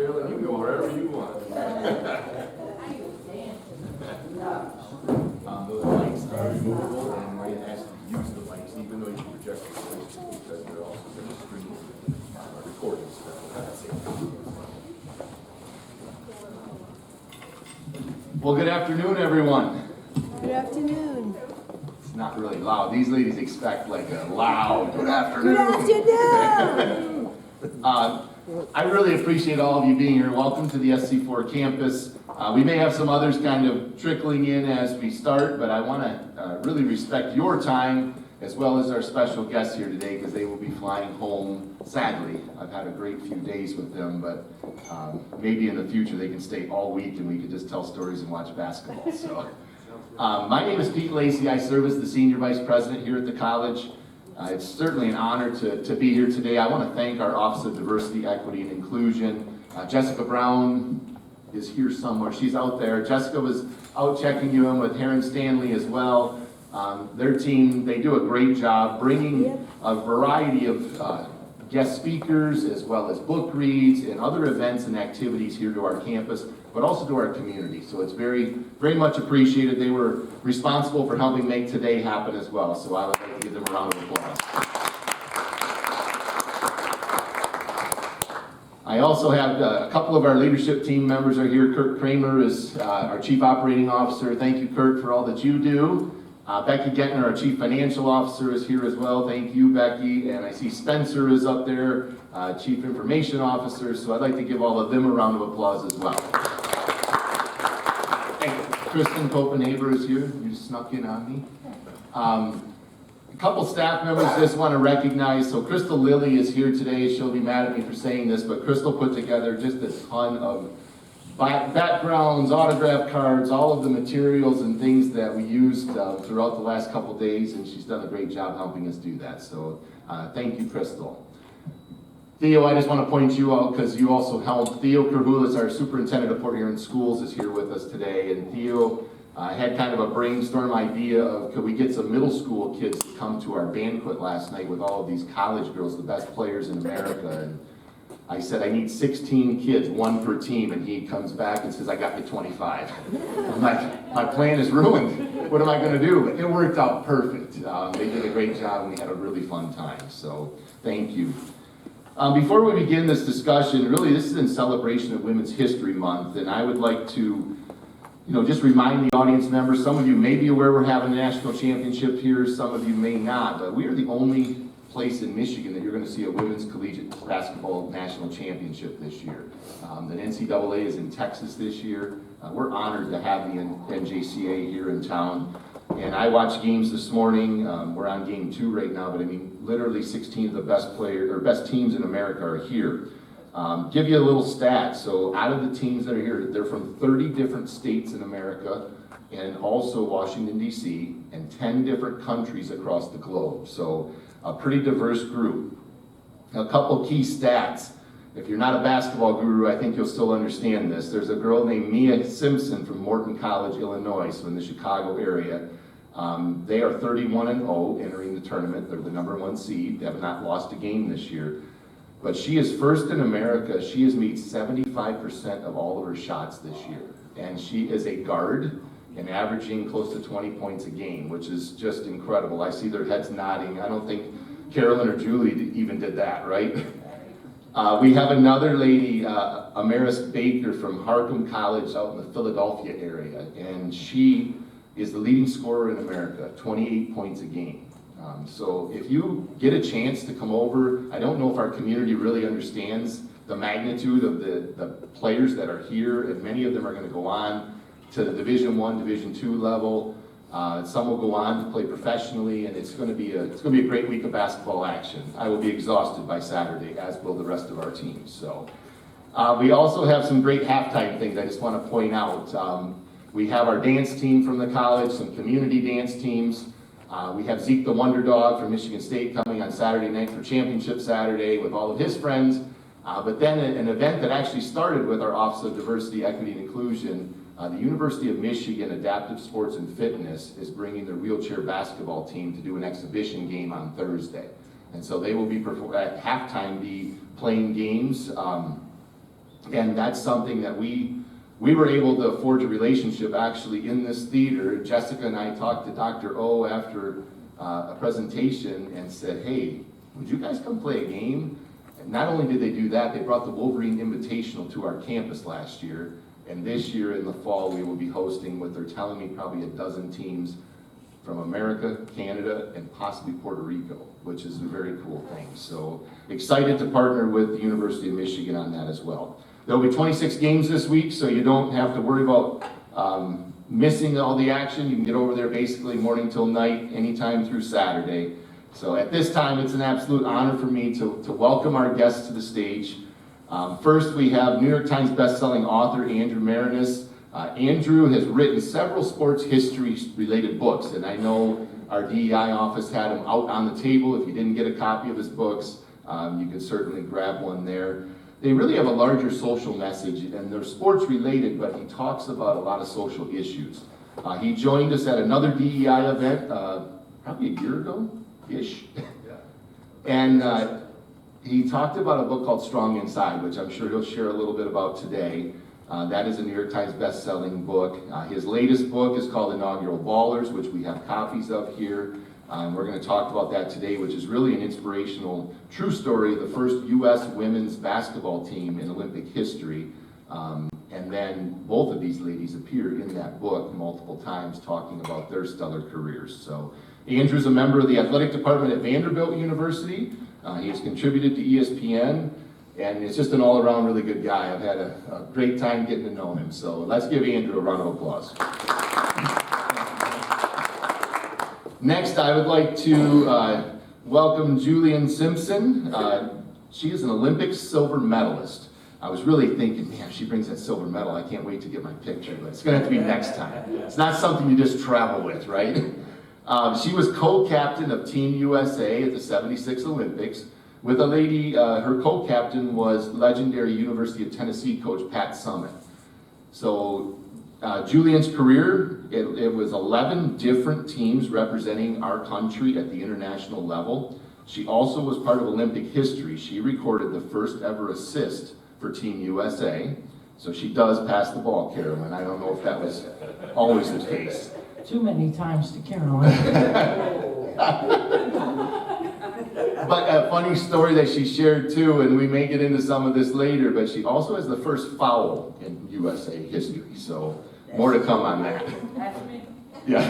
Carolyn, you go wherever you want. Those mics are removable, and we're going to ask you to use the mics, even though you project the voice, because they're also going to screen recording stuff. Well, good afternoon, everyone. Good afternoon. It's not really loud. These ladies expect like a loud good afternoon. Good afternoon. I really appreciate all of you being here. Welcome to the SC4 campus. We may have some others kind of trickling in as we start, but I want to really respect your time as well as our special guests here today because they will be flying home. Sadly, I've had a great few days with them, but maybe in the future they can stay all week and we could just tell stories and watch basketball. So, my name is Pete Lacey. I serve as the Senior Vice President here at the college. It's certainly an honor to be here today. I want to thank our Office of Diversity, Equity, and Inclusion. Jessica Brown is here somewhere. She's out there. Jessica was out checking you in with Heron Stanley as well. Their team, they do a great job bringing a variety of guest speakers as well as book reads and other events and activities here to our campus, but also to our community. So it's very, very much appreciated. They were responsible for helping make today happen as well. So I would like to give them a round of applause. I also have a couple of our leadership team members are here. Kurt Kramer is our Chief Operating Officer. Thank you, Kurt, for all that you do. Becky Gettner, our Chief Financial Officer, is here as well. Thank you, Becky. And I see Spencer is up there, Chief Information Officer. So I'd like to give all of them a round of applause as well. And Kristen Copenhaver is here. You just snuck in on me. A couple staff members just want to recognize. So Crystal Lilly is here today. She'll be mad at me for saying this, but Crystal put together just a ton of backgrounds, autograph cards, all of the materials and things that we used throughout the last couple days, and she's done a great job helping us do that. So thank you, Crystal. Theo, I just want to point you out because you also helped. Theo Kerhulis, our superintendent of Port Huron Schools, is here with us today, and Theo had kind of a brainstorm idea of could we get some middle school kids to come to our banquet last night with all of these college girls, the best players in America. And I said, I need 16 kids, one per team, and he comes back and says, I got you 25. I'm like, my plan is ruined. What am I going to do? But it worked out perfect. They did a great job, and we had a really fun time. So thank you. Before we begin this discussion, really this is in celebration of Women's History Month, and I would like to just remind the audience members, some of you may be aware we're having a national championship here, some of you may not, but we are the only place in Michigan that you're going to see a women's collegiate basketball national championship this year. The NCAA is in Texas this year. We're honored to have the NJCA here in town. And I watched games this morning. We're on game 2 right now, but I mean, literally 16 of the best teams in America are here. Give you a little stat. So out of the teams that are here, they're from 30 different states in America and also Washington, D.C., and 10 different countries across the globe. So a pretty diverse group. A couple key stats. If you're not a basketball guru, I think you'll still understand this. There's a girl named Mia Simpson from Morton College, Illinois, so in the Chicago area. They are 31-0 entering the tournament. They're the #1 seed. They have not lost a game this year. But she is first in America. She has made 75% of all of her shots this year. And she is a guard and averaging close to 20 points a game, which is just incredible. I see their heads nodding. I don't think Carolyn or Julie even did that, right? We have another lady, Maraniss Baker from Harcum College out in the Philadelphia area, and she is the leading scorer in America, 28 points a game. So if you get a chance to come over, I don't know if our community really understands the magnitude of the players that are here, and many of them are going to go on to the Division I, Division II level. Some will go on to play professionally, and it's going to be a great week of basketball action. I will be exhausted by Saturday, as will the rest of our teams. So we also have some great halftime things I just want to point out. We have our dance team from the college, some community dance teams. We have Zeke the Wonder Dog from Michigan State coming on Saturday night for Championship Saturday with all of his friends. But then an event that actually started with our Office of Diversity, Equity, and Inclusion. The University of Michigan Adaptive Sports and Fitness is bringing their wheelchair basketball team to do an exhibition game on Thursday. And so they will be at halftime be playing games. And that's something that we were able to forge a relationship actually in this theater. Jessica and I talked to Dr. O after a presentation and said, hey, would you guys come play a game? And not only did they do that, they brought the Wolverine Invitational to our campus last year. And this year in the fall, we will be hosting what they're telling me probably a dozen teams from America, Canada, and possibly Puerto Rico, which is a very cool thing. So excited to partner with the University of Michigan on that as well. There'll be 26 games this week, so you don't have to worry about missing all the action. You can get over there basically morning till night, anytime through Saturday. So at this time, it's an absolute honor for me to welcome our guests to the stage. First, we have New York Times bestselling author Andrew Maraniss. Andrew has written several sports history-related books, and I know our DEI office had him out on the table. If you didn't get a copy of his books, you can certainly grab one there. They really have a larger social message, and they're sports-related, but he talks about a lot of social issues. He joined us at another DEI event probably a year ago-ish, and he talked about a book called Strong Inside, which I'm sure he'll share a little bit about today. That is a New York Times best-selling book. His latest book is called Inaugural Ballers, which we have copies of here. We're going to talk about that today, which is really an inspirational, true story of the first U.S. women's basketball team in Olympic history. And then both of these ladies appear in that book multiple times talking about their stellar careers. So Andrew's a member of the athletic department at Vanderbilt University. He has contributed to ESPN, and it's just an all-around really good guy. I've had a great time getting to know him. So let's give Andrew a round of applause. Next, I would like to welcome Juliene Simpson. She is an Olympic silver medalist. I was really thinking, man, if she brings that silver medal, I can't wait to get my picture, but it's gonna have to be next time. It's not something you just travel with, right? She was co-captain of Team USA at the '76 Olympics with a lady, her co-captain was legendary University of Tennessee coach Pat Summitt. So Juliene's career, it was 11 different teams representing our country at the international level. She also was part of Olympic history. She recorded the first ever assist for Team USA. So she does pass the ball, Carolyn. I don't know if that was always the case. Too many times to Carolyn. But a funny story that she shared too, and we may get into some of this later, but she also has the first foul in USA history. So more to come on that. That's me. Yeah.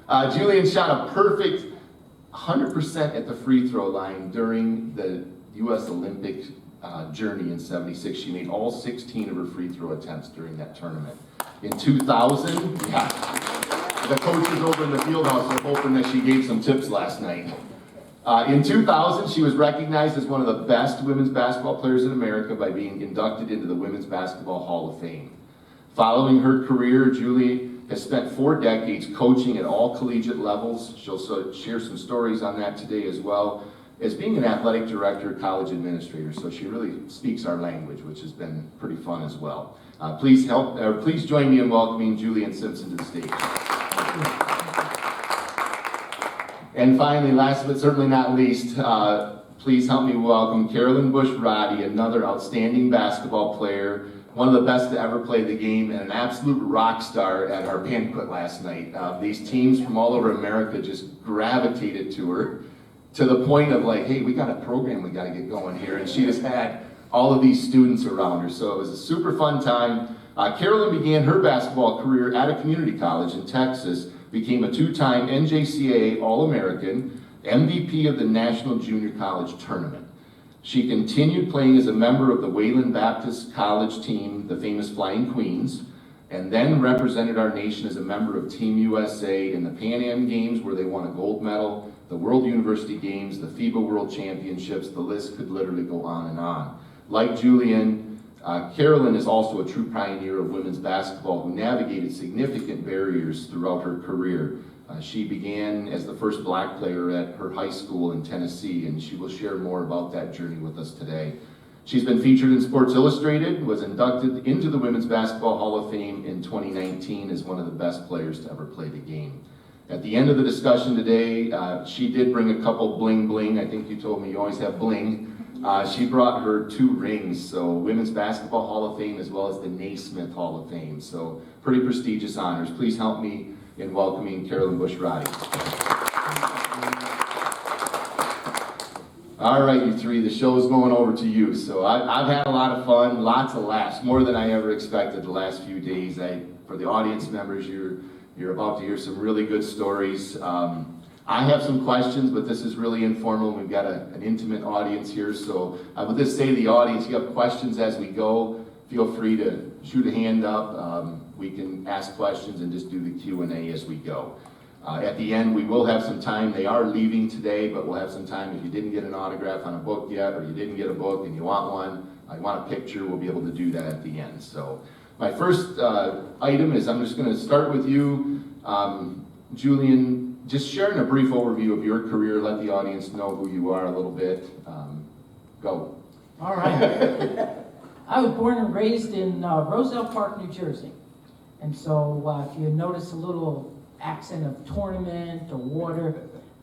Juliene shot a perfect 100% at the free throw line during the U.S. Olympic journey in '76. She made all 16 of her free throw attempts during that tournament. In 2000, the coaches over in the field house are hoping that she gave some tips last night. In 2000, she was recognized as one of the best women's basketball players in America by being inducted into the Women's Basketball Hall of Fame. Following her career, Julie has spent 4 decades coaching at all collegiate levels. She'll share some stories on that today as well as being an athletic director, college administrator. So she really speaks our language, which has been pretty fun as well. Please join me in welcoming Juliene Simpson to the stage. And finally, last but certainly not least, please help me welcome Carolyn Roddy, another outstanding basketball player, one of the best to ever play the game, and an absolute rock star at our banquet last night. These teams from all over America just gravitated to her to the point of like, hey, we got a program we got to get going here. And she just had all of these students around her. So it was a super fun time. Carolyn began her basketball career at a community college in Texas, became a 2-time NJCAA All-American, MVP of the National Junior College Tournament. She continued playing as a member of the Wayland Baptist College team, the famous Flying Queens, and then represented our nation as a member of Team USA in the Pan Am Games, where they won a gold medal, the World University Games, the FIBA World Championships. The list could literally go on and on. Like Juliene, Carolyn is also a true pioneer of women's basketball who navigated significant barriers throughout her career. She began as the first black player at her high school in Tennessee, and she will share more about that journey with us today. She's been featured in Sports Illustrated, was inducted into the Women's Basketball Hall of Fame in 2019 as one of the best players to ever play the game. At the end of the discussion today, she did bring a couple bling bling. I think you told me you always have bling. She brought her 2 rings, so Women's Basketball Hall of Fame as well as the Naismith Hall of Fame. So pretty prestigious honors. Please help me in welcoming Carolyn Roddy. All right, you 3, the show's going over to you. So I've had a lot of fun, lots of laughs, more than I ever expected the last few days. For the audience members, you're about to hear some really good stories. I have some questions, but this is really informal. We've got an intimate audience here, so I would just say to the audience, if you have questions as we go, feel free to shoot a hand up. We can ask questions and just do the Q&A as we go. At the end, we will have some time. They are leaving today, but we'll have some time. If you didn't get an autograph on a book yet, or you didn't get a book and you want one, you want a picture, we'll be able to do that at the end. So my first item is I'm just going to start with you, Juliene. Just sharing a brief overview of your career. Let the audience know who you are a little bit. Go. All right. I was born and raised in Roselle Park, New Jersey. And so if you notice a little accent of tournament or water,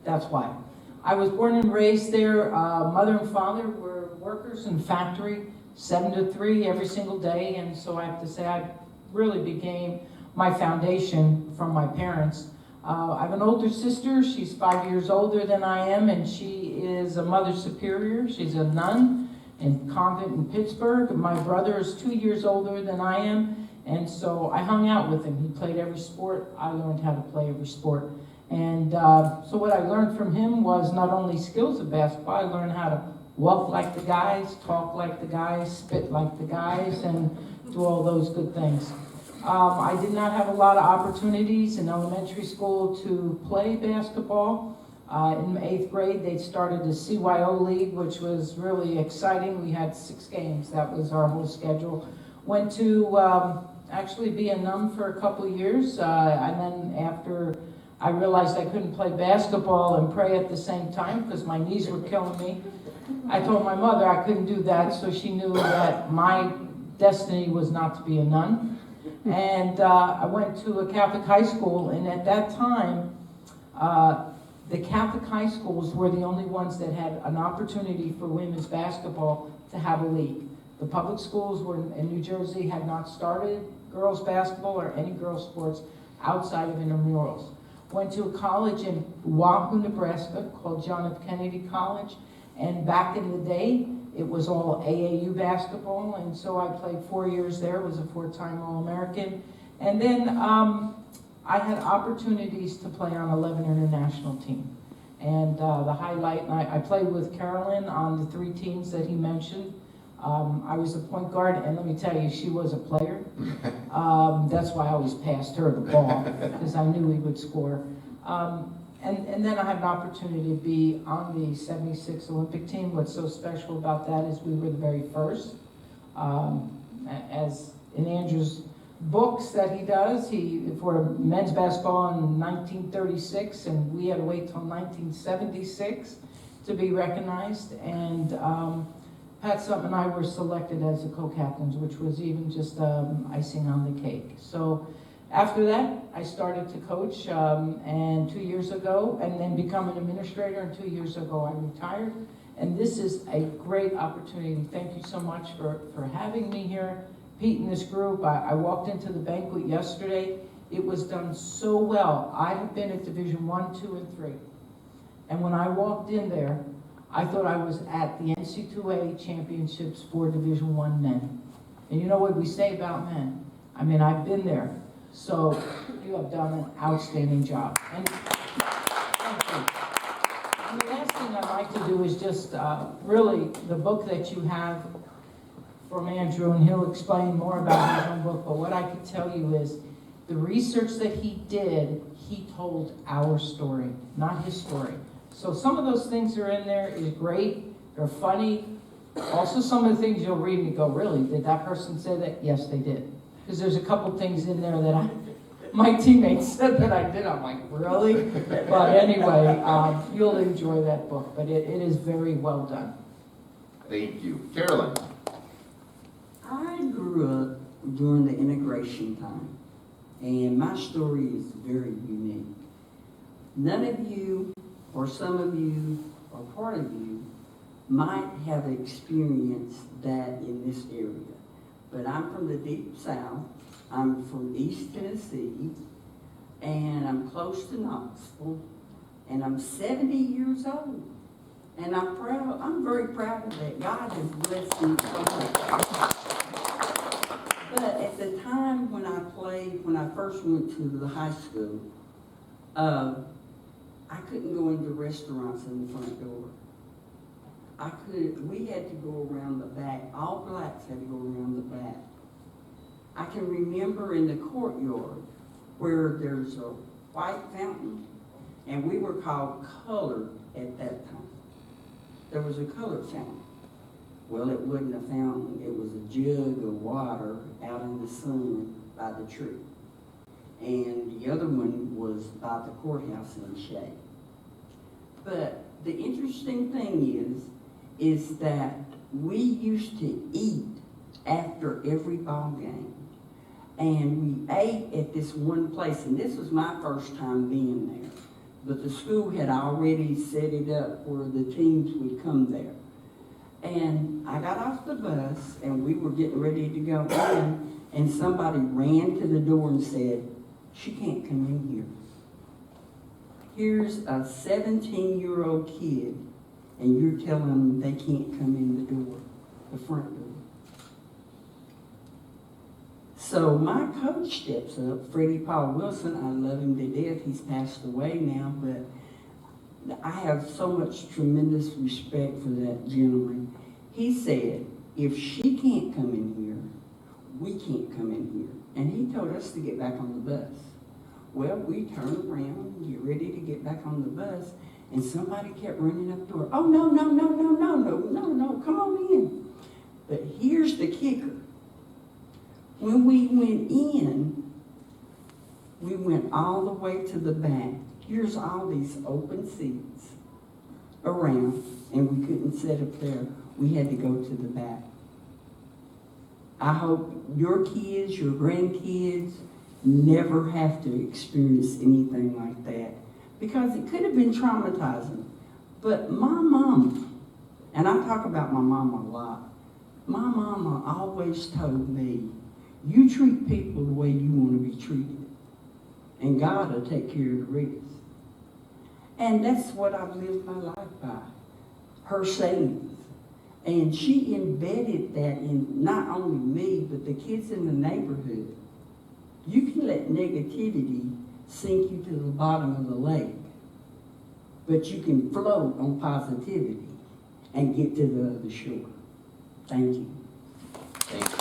that's why. I was born and raised there. Mother and father were workers in factory, 7 to 3 every single day. And so I have to say I really became my foundation from my parents. I have an older sister. She's 5 years older than I am, and she is a Mother Superior. She's a nun in convent in Pittsburgh. My brother is 2 years older than I am, and so I hung out with him. He played every sport. I learned how to play every sport. And so what I learned from him was not only skills of basketball, I learned how to walk like the guys, talk like the guys, spit like the guys, and do all those good things. I did not have a lot of opportunities in elementary school to play basketball. In 8th grade, they started the CYO League, which was really exciting. We had 6 games. That was our whole schedule. Went to actually be a nun for a couple of years. And then after I realized I couldn't play basketball and pray at the same time because my knees were killing me, I told my mother I couldn't do that, so she knew that my destiny was not to be a nun. And I went to a Catholic high school, and at that time, the Catholic high schools were the only ones that had an opportunity for women's basketball to have a league. The public schools were in New Jersey had not started girls basketball or any girls sports outside of intramurals. Went to a college in Wahoo, Nebraska called John F. Kennedy College, and back in the day, it was all AAU basketball, and so I played 4 years there, was a 4-time All-American. And then I had opportunities to play on 11 international team. And the highlight, and I played with Carolyn on the 3 teams that he mentioned. I was the point guard, and let me tell you, she was a player. That's why I always passed her the ball, because I knew he would score. And then I had an opportunity to be on the 76 Olympic team. What's so special about that is we were the very first. As in Andrew's books that he does, for men's basketball in 1936, and we had to wait till 1976 to be recognized. And Pat Sutton and I were selected as the co-captains, which was even just icing on the cake. So after that, I started to coach, and 2 years ago, and then become an administrator, and 2 years ago I retired. And this is a great opportunity. Thank you so much for having me here. Pete and this group, I walked into the banquet yesterday. It was done so well. I have been at Division 1, 2, and 3. And when I walked in there, I thought I was at the NC2A championships for Division 1 men. And you know what we say about men? I mean, I've been there. So you have done an outstanding job. And thank you. And the last thing I'd like to do is just really the book that you have from Andrew, and he'll explain more about his own book, but what I can tell you is the research that he did, he told our story, not his story. So some of those things that are in there is great, they're funny. Also some of the things you'll read and you go, really, did that person say that? Yes, they did. Because there's a couple things in there that my teammates said that I did. I'm like, really? But anyway, you'll enjoy that book, but it is very well done. Thank you. Carolyn. I grew up during the integration time, and my story is very unique. None of you, or some of you, or part of you, might have experienced that in this area. But I'm from the Deep South. I'm from East Tennessee, and I'm close to Knoxville, and I'm 70 years old. And I'm very proud of that. God has blessed me so much. But at the time when I first went to the high school, I couldn't go into restaurants in the front door. We had to go around the back. All blacks had to go around the back. I can remember in the courtyard where there's a white fountain, and we were called colored at that time. There was a colored fountain. Well, it wasn't a fountain. It was a jug of water out in the sun by the tree. And the other one was by the courthouse in the shade. But the interesting thing is that we used to eat after every ball game. And we ate at this one place, and this was my first time being there. But the school had already set it up where the teams would come there. And I got off the bus, and we were getting ready to go in, and somebody ran to the door and said, "She can't come in here." Here's a 17-year-old kid, and you're telling them they can't come in the door, the front door. So my coach steps up, Freddie Paul Wilson. I love him to death. He's passed away now, but I have so much tremendous respect for that gentleman. He said, if she can't come in here, we can't come in here. And he told us to get back on the bus. Well, we turn around, get ready to get back on the bus, and somebody kept running up the door. "Oh, no, come on in." But here's the kicker. When we went in, we went all the way to the back. Here's all these open seats around, and we couldn't sit up there. We had to go to the back. I hope your kids, your grandkids, never have to experience anything like that, because it could have been traumatizing. But my mama, and I talk about my mama a lot, my mama always told me, you treat people the way you want to be treated, and God will take care of the rest. And that's what I've lived my life by, her sayings. And she embedded that in not only me, but the kids in the neighborhood. You can let negativity sink you to the bottom of the lake, but you can float on positivity and get to the other shore. Thank you. Thank you.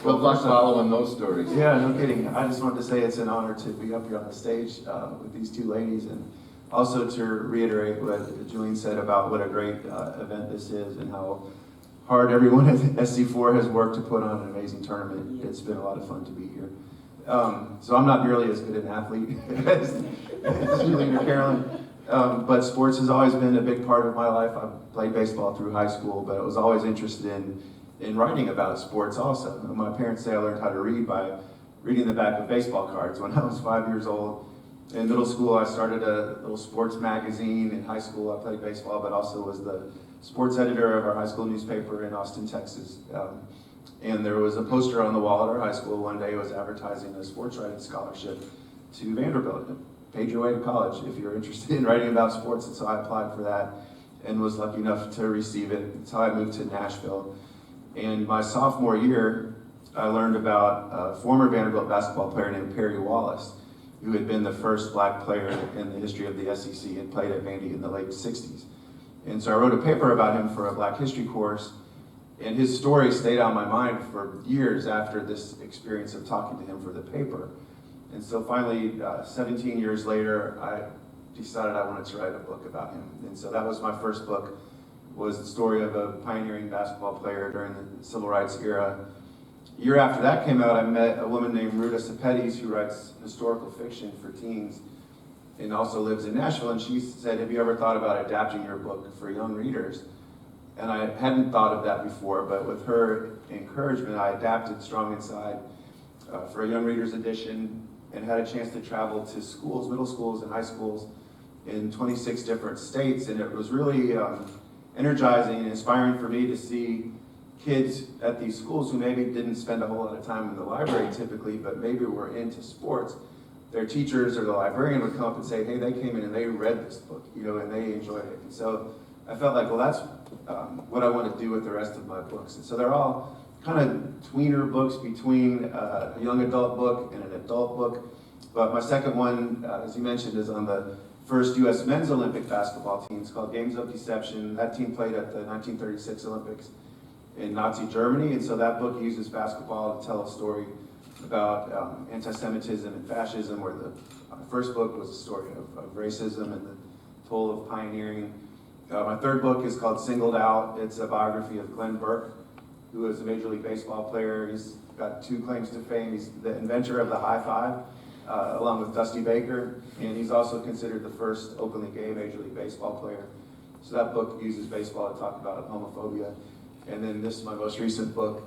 Good luck following those stories. Yeah, no kidding. I just wanted to say it's an honor to be up here on the stage with these two ladies, and also to reiterate what Juliene said about what a great event this is and how hard everyone at SC4 has worked to put on an amazing tournament. It's been a lot of fun to be here. So I'm not nearly as good an athlete as Juliene or Carolyn, but sports has always been a big part of my life. I played baseball through high school, but I was always interested in writing about sports also. My parents say I learned how to read by reading the back of baseball cards when I was 5 years old. In middle school, I started a little sports magazine. In high school, I played baseball, but also was the sports editor of our high school newspaper in Austin, Texas. And there was a poster on the wall at our high school one day. It was advertising a sports writing scholarship to Vanderbilt. Paid your way to college if you're interested in writing about sports. And so I applied for that and was lucky enough to receive it. That's how I moved to Nashville. And my sophomore year, I learned about a former Vanderbilt basketball player named Perry Wallace, who had been the first black player in the history of the SEC and played at Vandy in the late 60s. And so I wrote a paper about him for a Black History course, and his story stayed on my mind for years after this experience of talking to him for the paper. And so finally, 17 years later, I decided I wanted to write a book about him. And so that was my first book, was the story of a pioneering basketball player during the Civil Rights era. A year after that came out, I met a woman named Ruta Sepetys, who writes historical fiction for teens and also lives in Nashville. And she said, have you ever thought about adapting your book for young readers? And I hadn't thought of that before, but with her encouragement, I adapted Strong Inside for a young readers edition and had a chance to travel to schools, middle schools and high schools, in 26 different states, and it was really energizing and inspiring for me to see kids at these schools who maybe didn't spend a whole lot of time in the library typically, but maybe were into sports. Their teachers or the librarian would come up and say, hey, they came in and they read this book, and they enjoyed it. And so I felt like, well, that's what I want to do with the rest of my books. And so they're all kind of tweener books between a young adult book and an adult book. But my second one, as you mentioned, is on the first U.S. men's Olympic basketball team. It's called Games of Deception. That team played at the 1936 Olympics in Nazi Germany. And so that book uses basketball to tell a story about anti-Semitism and fascism, where the first book was a story of racism and the toll of pioneering. My third book is called Singled Out. It's a biography of Glenn Burke, who is a Major League Baseball player. He's got 2 claims to fame. He's the inventor of the high five, along with Dusty Baker, and he's also considered the first openly gay Major League Baseball player. So that book uses baseball to talk about homophobia. And then this is my most recent book,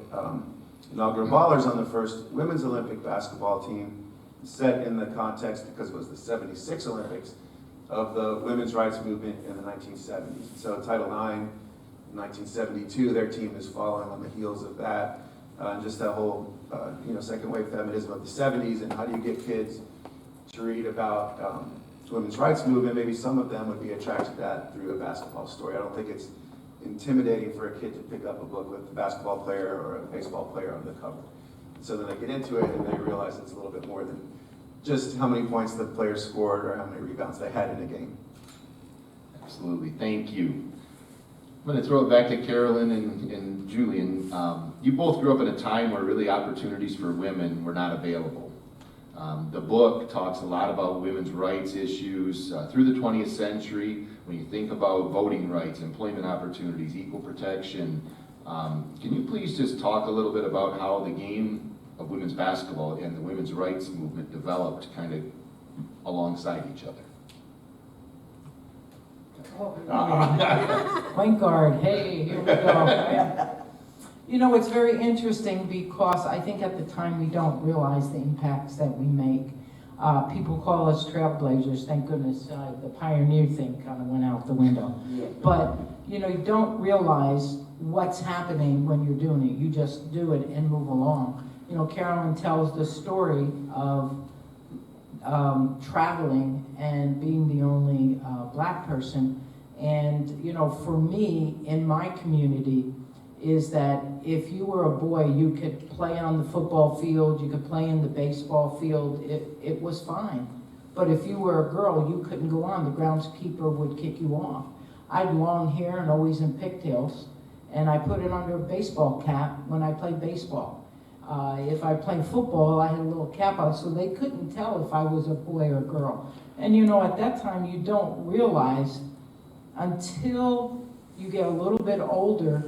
Inaugural Ballers, on the first women's Olympic basketball team, set in the context, because it was the 76 Olympics, of the women's rights movement in the 1970s. So Title IX, in 1972, their team is following on the heels of that. Just that whole, second wave feminism of the 70s, and how do you get kids to read about women's rights movement? Maybe some of them would be attracted to that through a basketball story. I don't think it's intimidating for a kid to pick up a book with a basketball player or a baseball player on the cover. So then they get into it and they realize it's a little bit more than just how many points the player scored or how many rebounds they had in a game. Absolutely, thank you. I'm going to throw it back to Carolyn and Juliene. You both grew up in a time where really opportunities for women were not available. The book talks a lot about women's rights issues through the 20th century. When you think about voting rights, employment opportunities, equal protection, can you please just talk a little bit about how the game of women's basketball and the women's rights movement developed kind of alongside each other? Point guard, hey, here we go. It's very interesting because I think at the time we don't realize the impacts that we make. People call us trailblazers, thank goodness the pioneer thing kind of went out the window. Yeah. But, you don't realize what's happening when you're doing it. You just do it and move along. Carolyn tells the story of traveling and being the only black person. And, for me, in my community, is that if you were a boy, you could play on the football field, you could play in the baseball field, it was fine. But if you were a girl, you couldn't go on. The groundskeeper would kick you off. I had long hair and always in pigtails, and I put it under a baseball cap when I played baseball. If I played football, I had a little cap on, so they couldn't tell if I was a boy or a girl. And at that time, you don't realize until you get a little bit older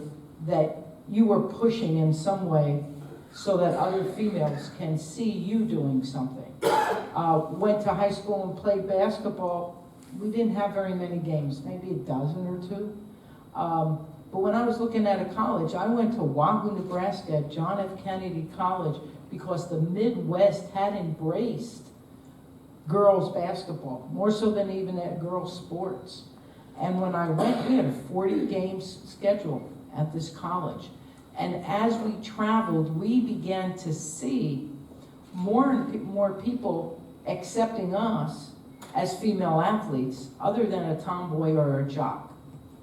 that you were pushing in some way so that other females can see you doing something. Went to high school and played basketball. We didn't have very many games, maybe a dozen or two. But when I was looking at a college, I went to Wahoo, Nebraska at John F. Kennedy College because the Midwest had embraced girls basketball, more so than even at girls sports. And when I went, we had a 40 games scheduled at this college. And as we traveled, we began to see more and more people accepting us as female athletes, other than a tomboy or a jock.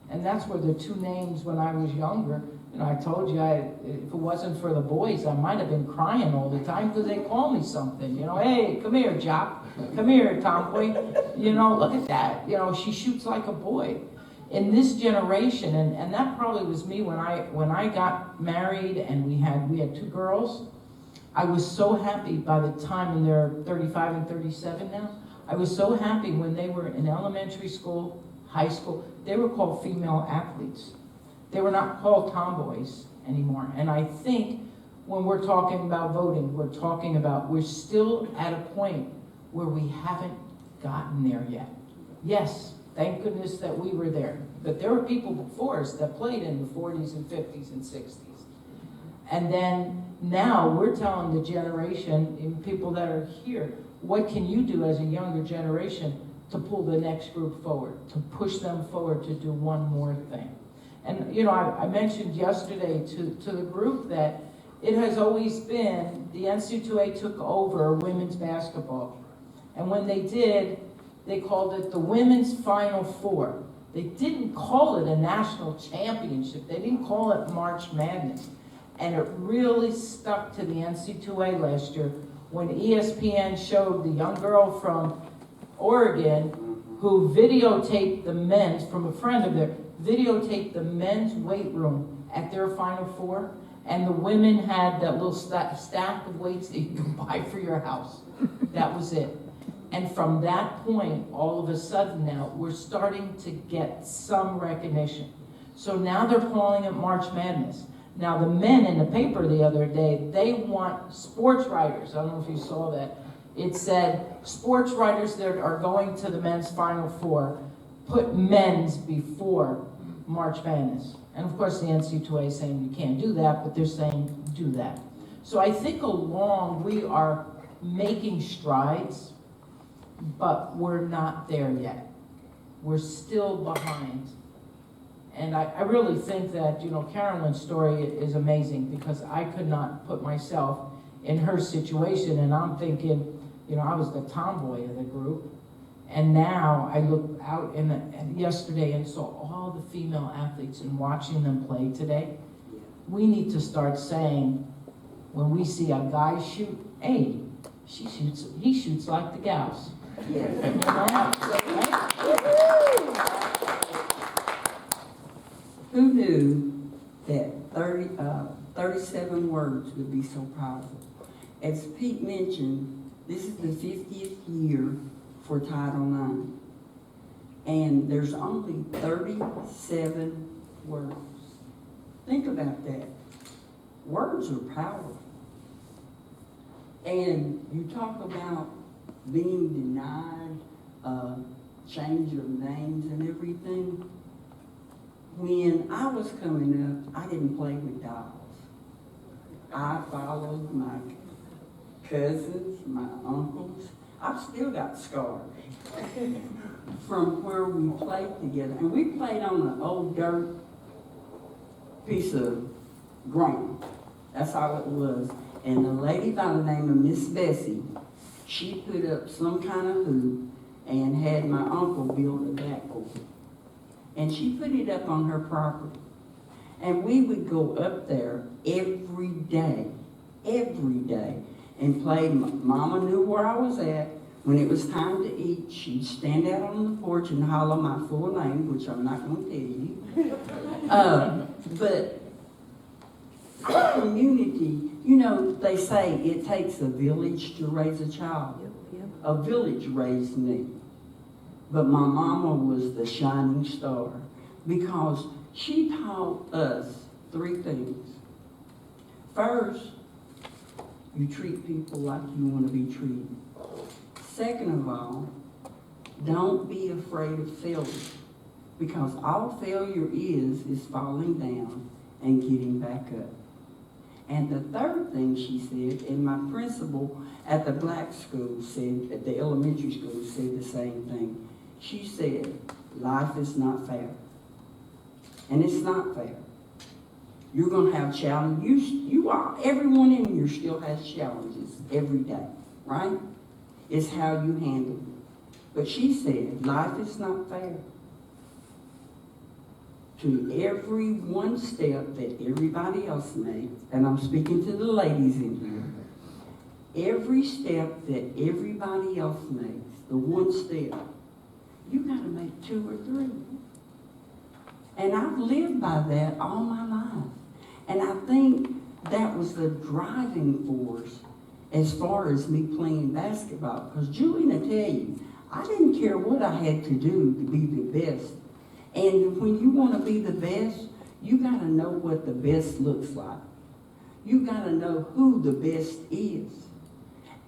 And that's where the two names when I was younger, I told you, if it wasn't for the boys, I might have been crying all the time because they call me something, hey, come here, jock, come here, tomboy, look at that, she shoots like a boy. In this generation, and that probably was me when I got married and we had two girls, I was so happy by the time, and they're 35 and 37 now, I was so happy when they were in elementary school, high school, they were called female athletes. They were not called tomboys anymore. And I think when we're talking about voting, we're still at a point where we haven't gotten there yet. Yes, thank goodness that we were there. But there were people before us that played in the 40s and 50s and 60s. And then now we're telling the generation, and people that are here, what can you do as a younger generation to pull the next group forward, to push them forward to do one more thing. And, you know, I mentioned yesterday to the group that it has always been, the NCAA took over women's basketball. And when they did, they called it the Women's Final Four. They didn't call it a national championship. They didn't call it March Madness. And it really stuck to the NCAA last year when ESPN showed the young girl from Oregon who videotaped the men's, from a friend of theirs, videotaped the men's weight room at their Final Four. And the women had that little stack of weights that you can buy for your house. That was it. And from that point, all of a sudden now, we're starting to get some recognition. So now they're calling it March Madness. Now the men in the paper the other day, they want sports writers. I don't know if you saw that. It said, sports writers that are going to the men's Final Four, put men's before March Madness. And of course the NCAA is saying you can't do that, but they're saying do that. So I think we are making strides, but we're not there yet. We're still behind. And I really think that, you know, Carolyn's story is amazing because I could not put myself in her situation. And I'm thinking, you know, I was the tomboy of the group. And now I look out yesterday and saw all the female athletes and watching them play today. We need to start saying, when we see a guy shoot, hey, he shoots like the gals. Who knew that 37 words would be so powerful? As Pete mentioned, this is the 50th year for Title IX. And there's only 37 words. Think about that. Words are powerful. And you talk about being denied change of names and everything. When I was coming up, I didn't play with dolls. I followed my cousins, my uncles. I've still got scars from where we played together. And we played on an old dirt piece of ground. That's all it was. And the lady by the name of Miss Bessie, she put up some kind of hoop and had my uncle build a backboard. And she put it up on her property. And we would go up there every day, and play. Mama knew where I was at. When it was time to eat, she'd stand out on the porch and holler my full name, which I'm not going to tell you. But our community, you know, they say it takes a village to raise a child. A village raised me. But my mama was the shining star because she taught us three things. First, you treat people like you want to be treated. Second of all, don't be afraid of failure because all failure is falling down and getting back up. And the third thing she said, and my principal at the black school said, at the elementary school said the same thing. She said, life is not fair. And it's not fair. You're going to have challenges. Everyone in here still has challenges every day, right? It's how you handle it. But she said, life is not fair. To every one step that everybody else makes, and I'm speaking to the ladies in here, every step that everybody else makes, the one step, you got to make 2 or 3. And I've lived by that all my life. And I think that was the driving force as far as me playing basketball. Because Juliene will tell you, I didn't care what I had to do to be the best. And when you want to be the best, you got to know what the best looks like. You got to know who the best is.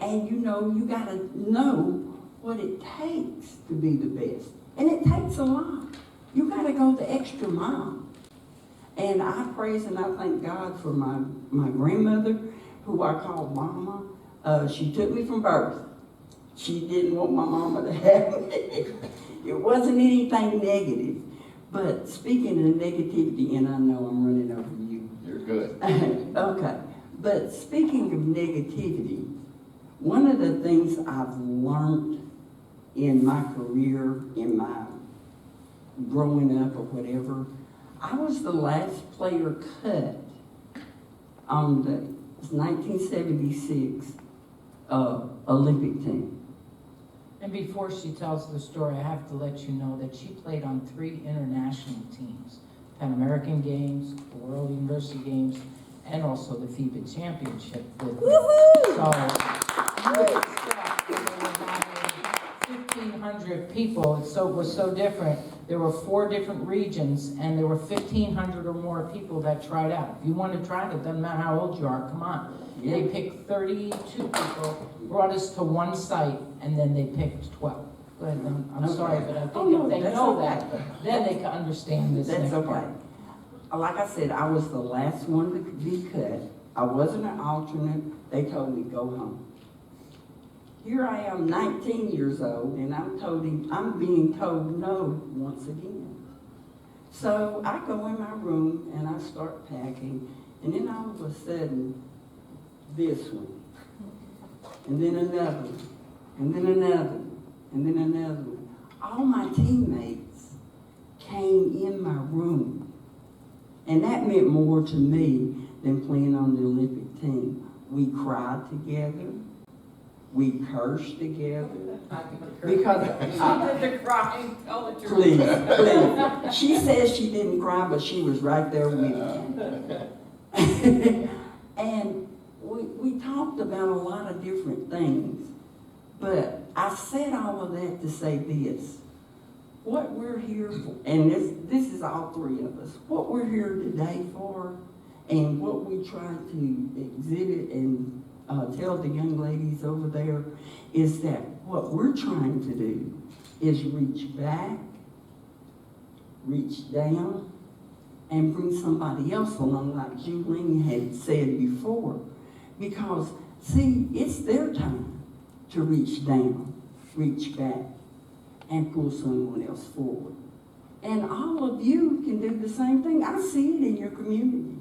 And you got to know what it takes to be the best. And it takes a lot. You got to go the extra mile. And I praise and I thank God for my grandmother, who I call Mama. She took me from birth. She didn't want my mama to have me. It wasn't anything negative. But speaking of negativity, and I know I'm running over you. You're good. Okay, but speaking of negativity, one of the things I've learned in my career, in my growing up or whatever, I was the last player cut on the 1976 Olympic team. And before she tells the story, I have to let you know that she played on 3 international teams. Pan American Games, the World University Games, and also the FIBA Championship with me. So, there were about 1,500 people. It was so different. There were 4 different regions, and there were 1,500 or more people that tried out. If you want to try it, it doesn't matter how old you are, come on. They picked 32 people, brought us to one site, and then they picked 12. Go ahead, I'm sorry, but I think if they know that, then they can understand this. That's okay. Like I said, I was the last one to be cut. I wasn't an alternate. They told me, go home. Here I am, 19 years old, and I'm being told no once again. So I go in my room and I start packing, and then all of a sudden, this one, and then another one, and then another one, and then another one. All my teammates came in my room, and that meant more to me than playing on the Olympic team. We cried together. We cursed together. Because please. She says she didn't cry, but she was right there with me. And we talked about a lot of different things. But I said all of that to say this. What we're here for, and this is all 3 of us, what we're here today for, and what we try to exhibit and tell the young ladies over there is that what we're trying to do is reach back, reach down, and bring somebody else along, like Juliene had said before. Because, see, it's their time to reach down, reach back, and pull someone else forward. And all of you can do the same thing. I see it in your community.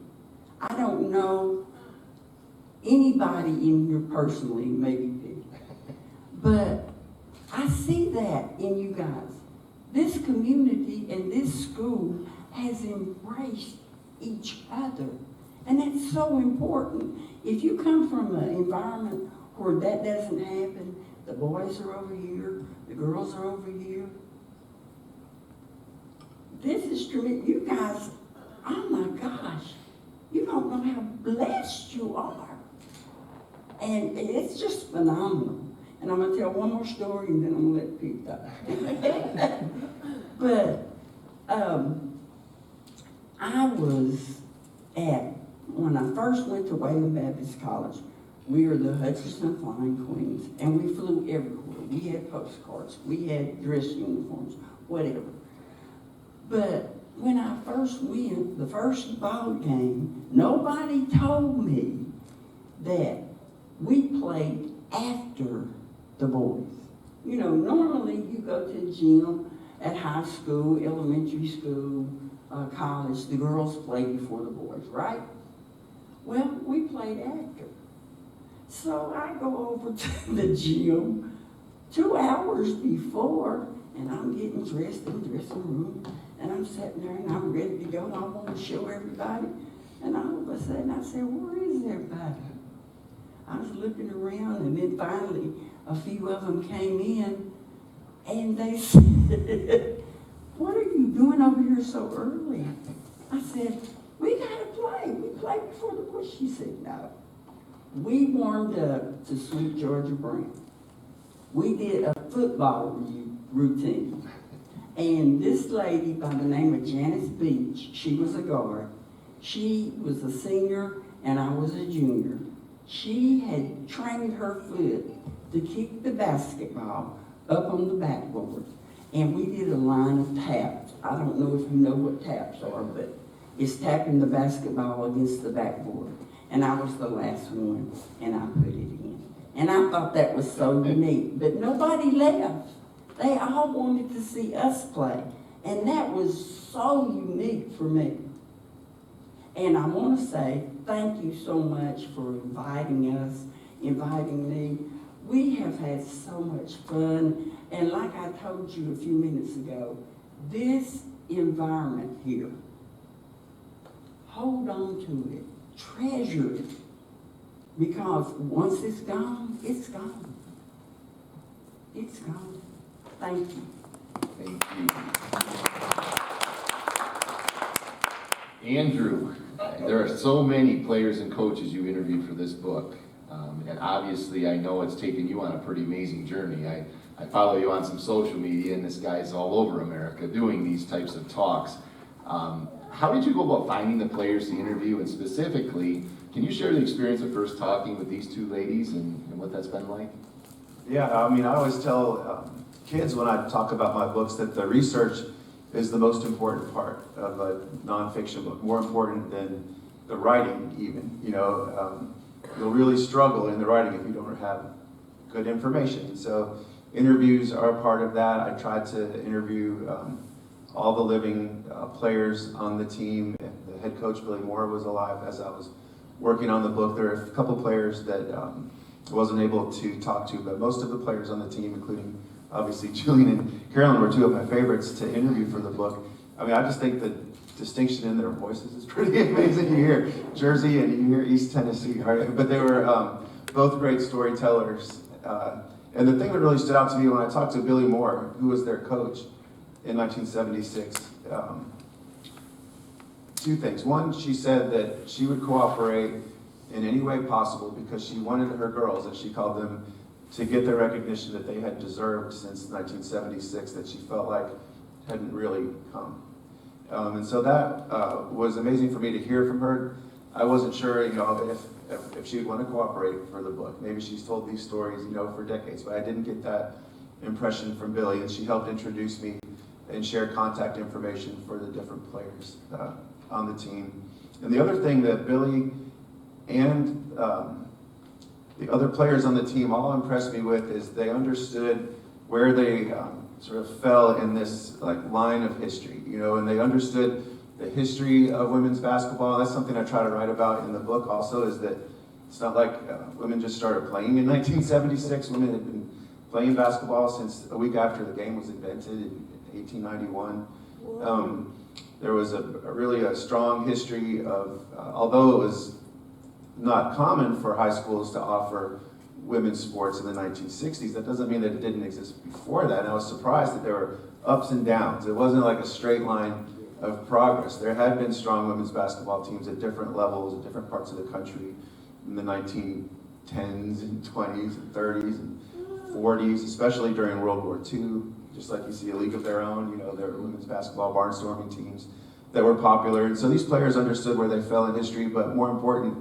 I don't know anybody in here personally, maybe Vicky, but I see that in you guys. This community and this school has embraced each other, and that's so important. If you come from an environment where that doesn't happen, the boys are over here, the girls are over here. This is true. You guys, oh my gosh, you don't know how blessed you are. And it's just phenomenal. And I'm going to tell one more story and then I'm going to let Pete talk. But I was when I first went to Wayland Baptist College, we were the Hutchinson Flying Queens, and we flew everywhere. We had postcards, we had dress uniforms, whatever. But when I first went, the first ball game, nobody told me that we played after the boys. You know, normally you go to the gym at high school, elementary school, college, the girls play before the boys, right? Well, we played after. So I go over to the gym 2 hours before, and I'm getting dressed in the dressing room, and I'm sitting there and I'm ready to go, and I want to show everybody. And all of a sudden I said, where is everybody? I was looking around, and then finally a few of them came in, and they said, what are you doing over here so early? I said, we got to play. We play before the boys. She said, no. We warmed up to Sweet Georgia Brown. We did a football routine. And this lady by the name of Janice Beach, she was a guard. She was a senior, and I was a junior. She had trained her foot to kick the basketball up on the backboard. And we did a line of taps. I don't know if you know what taps are, but it's tapping the basketball against the backboard. And I was the last one, and I put it in. And I thought that was so unique, but nobody left. They all wanted to see us play. And that was so unique for me. And I want to say thank you so much for inviting us, inviting me. We have had so much fun. And like I told you a few minutes ago, this environment here, hold on to it, treasure it. Because once it's gone, it's gone. It's gone. Thank you. Thank you. Andrew, there are so many players and coaches you interviewed for this book. And obviously I know it's taken you on a pretty amazing journey. I follow you on some social media, and this guy's all over America doing these types of talks. How did you go about finding the players to interview, and specifically, can you share the experience of first talking with these two ladies and what that's been like? Yeah, I mean, I always tell kids when I talk about my books that the research is the most important part of a nonfiction book, more important than the writing even. You know, you'll really struggle in the writing if you don't have good information. So interviews are a part of that. I tried to interview all the living players on the team, and the head coach, Billy Moore, was alive as I was working on the book. There are a couple players that I wasn't able to talk to, but most of the players on the team, including obviously Juliene and Carolyn, were two of my favorites to interview for the book. I mean, I just think the distinction in their voices is pretty amazing. You hear Jersey and you hear East Tennessee, right? But they were both great storytellers. And the thing that really stood out to me when I talked to Billy Moore, who was their coach in 1976, two things. One, she said that she would cooperate in any way possible because she wanted her girls, as she called them, to get the recognition that they had deserved since 1976, that she felt like hadn't really come. And so that was amazing for me to hear from her. I wasn't sure, you know, if she would want to cooperate for the book. Maybe she's told these stories, you know, for decades, but I didn't get that impression from Billy, and she helped introduce me and share contact information for the different players on the team. And the other thing that Billy and the other players on the team all impressed me with is they understood where they sort of fell in this like line of history, you know, and they understood the history of women's basketball. That's something I try to write about in the book also, is that it's not like women just started playing in 1976. Women had been playing basketball since a week after the game was invented in 1891. There was a really strong history of, although it was not common for high schools to offer women's sports in the 1960s, that doesn't mean that it didn't exist before that. And I was surprised that there were ups and downs. It wasn't like a straight line of progress. There had been strong women's basketball teams at different levels, at different parts of the country in the 1910s and 20s and 30s and 40s, especially during World War II. Just like you see a league of their own, you know, there were women's basketball barnstorming teams that were popular. And so these players understood where they fell in history, but more important,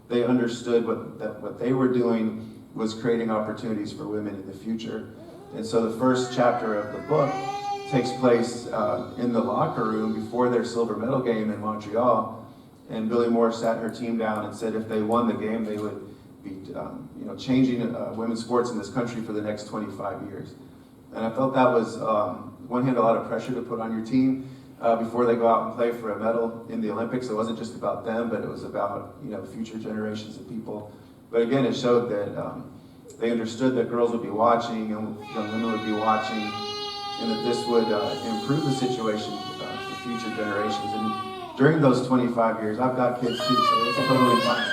they understood what they were doing was creating opportunities for women in the future. And so the first chapter of the book takes place in the locker room before their silver medal game in Montreal. And Billy Moore sat her team down and said if they won the game, they would be changing women's sports in this country for the next 25 years. And I felt that was, one hand, a lot of pressure to put on your team before they go out and play for a medal in the Olympics. It wasn't just about them, but it was about future generations of people. But again, it showed that they understood that girls would be watching and young women would be watching, and that this would improve the situation for future generations. And during those 25 years, I've got kids too, so it's totally fine.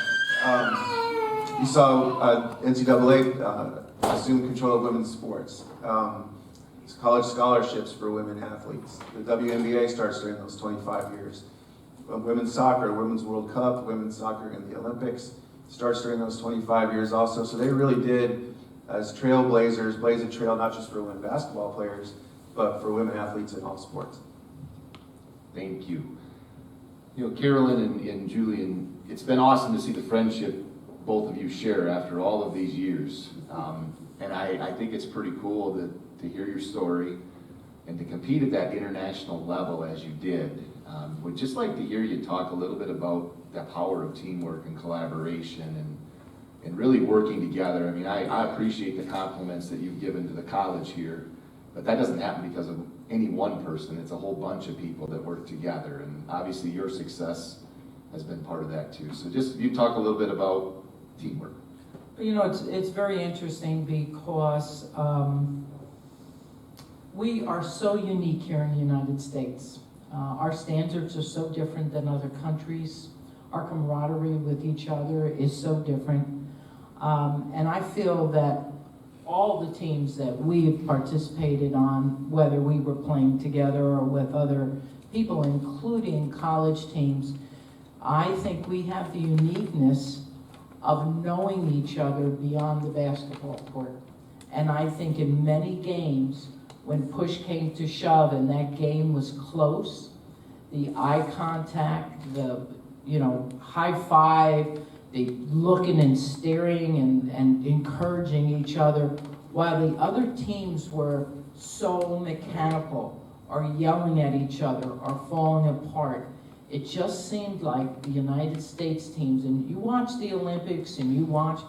You saw NCAA assume control of women's sports. It's college scholarships for women athletes. The WNBA starts during those 25 years. Women's soccer, Women's World Cup, women's soccer in the Olympics starts during those 25 years also. So they really did, as trailblazers, blaze a trail not just for women basketball players, but for women athletes in all sports. Thank you. Carolyn and Juliene, it's been awesome to see the friendship both of you share after all of these years. And I think it's pretty cool to hear your story and to compete at that international level as you did. Would just like to hear you talk a little bit about the power of teamwork and collaboration, and and really working together. I mean, I appreciate the compliments that you've given to the college here, but that doesn't happen because of any one person. It's a whole bunch of people that work together, and obviously your success has been part of that too. So just, you talk a little bit about teamwork. You know, it's very interesting because we are so unique here in the United States. Our standards are so different than other countries. Our camaraderie with each other is so different. And I feel that all the teams that we've participated on, whether we were playing together or with other people, including college teams, I think we have the uniqueness of knowing each other beyond the basketball court. And I think in many games, when push came to shove and that game was close, the eye contact, the high five, the looking and staring and encouraging each other, while the other teams were so mechanical or yelling at each other or falling apart. It just seemed like the United States teams, and you watch the Olympics and you watch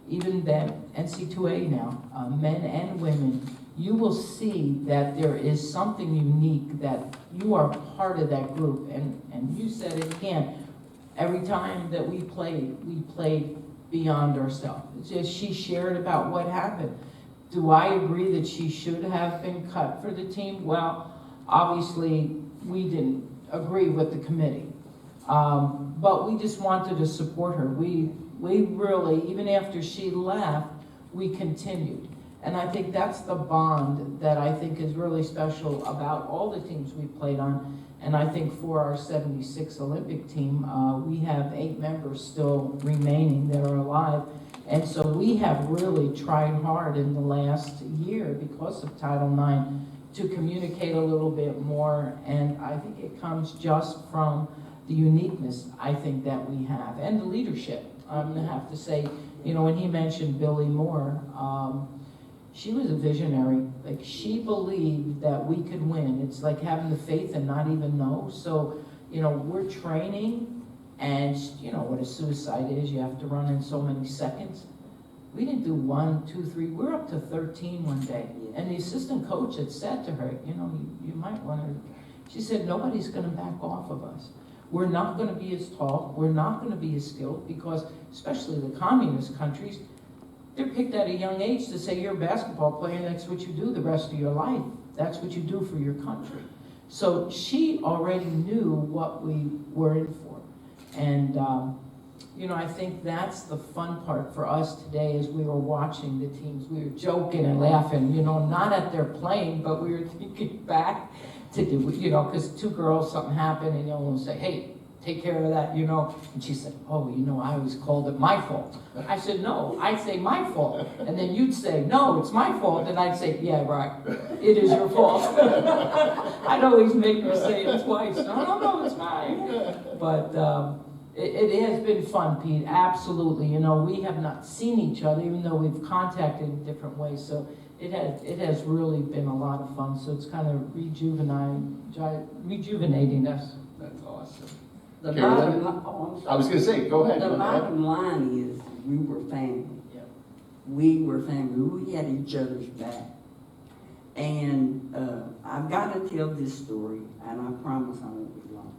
even the NC2A now, men and women, you will see that there is something unique, that you are part of that group. And you said it again, every time that we played beyond ourselves. It's just, she shared about what happened. Do I agree that she should have been cut for the team? Well, obviously, we didn't agree with the committee. But we just wanted to support her. We really, even after she left, we continued. And I think that's the bond that I think is really special about all the teams we played on. And I think for our 76 Olympic team, we have 8 members still remaining that are alive. And so we have really tried hard in the last year, because of Title IX, to communicate a little bit more. And I think it comes just from the uniqueness, I think, that we have, and the leadership. I'm gonna have to say, when he mentioned Billy Moore, she was a visionary. Like, she believed that we could win. It's like having the faith and not even know. So, we're training, and what a suicide is. You have to run in so many seconds. We didn't do 1, 2, 3. We're up to 13 one day. And the assistant coach had said to her, you might want to, she said, nobody's going to back off of us. We're not going to be as tall. We're not going to be as skilled, because especially the communist countries, they're picked at a young age to say, you're a basketball player, and that's what you do the rest of your life. That's what you do for your country. So she already knew what we were in for. And, I think that's the fun part for us today as we were watching the teams. We were joking and laughing, not at their playing, but we were thinking back to do, because 2 girls, something happened, and will say, hey, take care of that, And she said, oh, I always called it my fault. I said, no, I'd say my fault. And then you'd say, no, it's my fault. And I'd say, yeah, right, it is your fault. I'd always make her say it twice. No, it's mine. But it has been fun, Pete, absolutely. We have not seen each other, even though we've contacted in different ways. So it has really been a lot of fun. So it's kind of rejuvenating us. That's awesome. The Carolyn? bottom, I was going to say, go ahead. The bottom line is, we were family. Yep. We were family. We had each other's back. And I've got to tell this story, and I promise I won't be long.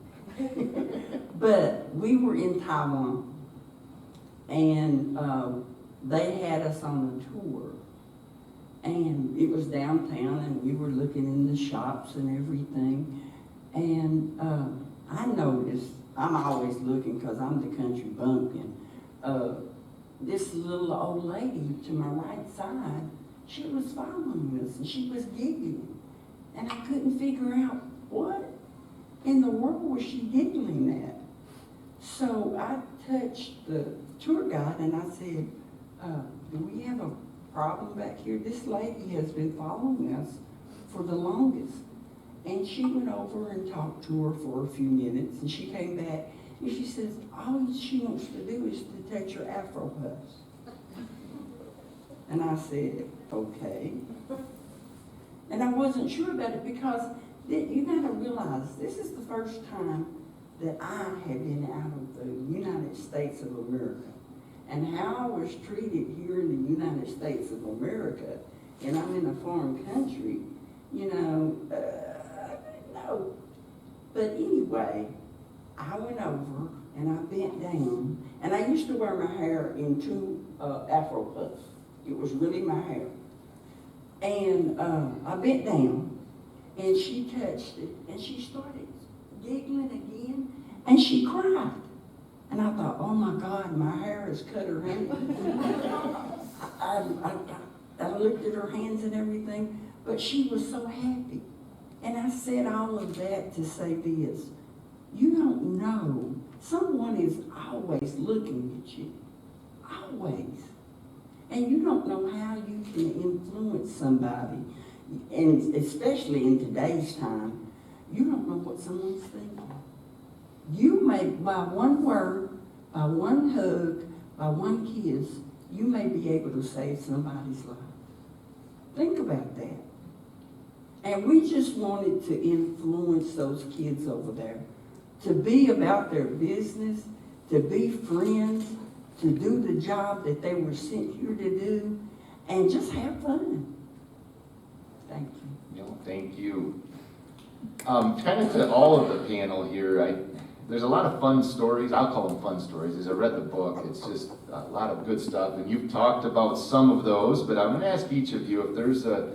But we were in Taiwan, and they had us on a tour. And it was downtown, and we were looking in the shops and everything. And I noticed, I'm always looking because I'm the country bumpkin, this little old lady to my right side, she was following us, and she was giggling. And I couldn't figure out what in the world was she giggling at. So I touched the tour guide, and I said, do we have a problem back here? This lady has been following us for the longest. And she went over and talked to her for a few minutes, and she came back, and she says, all she wants to do is to touch your Afro puffs. And I said, okay. And I wasn't sure about it, because you gotta realize, this is the first time that I have been out of the United States of America. and how I was treated here in the United States of America, and I'm in a foreign country, you know, no. But anyway, I went over and I bent down, and I used to wear my hair in two Afro puffs. It was really my hair. And I bent down, and she touched it, and she started giggling again, and she cried. And I thought, oh my God, my hair has cut her hand. I looked at her hands and everything, but she was so happy. And I said all of that to say this. You don't know. Someone is always looking at you. Always. And you don't know how you can influence somebody. And especially in today's time, you don't know what someone's thinking. You may, by one word, by one hug, by one kiss, you may be able to save somebody's life. Think about that. And we just wanted to influence those kids over there, to be about their business, to be friends, to do the job that they were sent here to do, and just have fun. Thank you. No, thank you. Kind of to all of the panel here, there's a lot of fun stories. I'll call them fun stories. As I read the book, it's just a lot of good stuff. And you've talked about some of those, but I'm going to ask each of you if there's a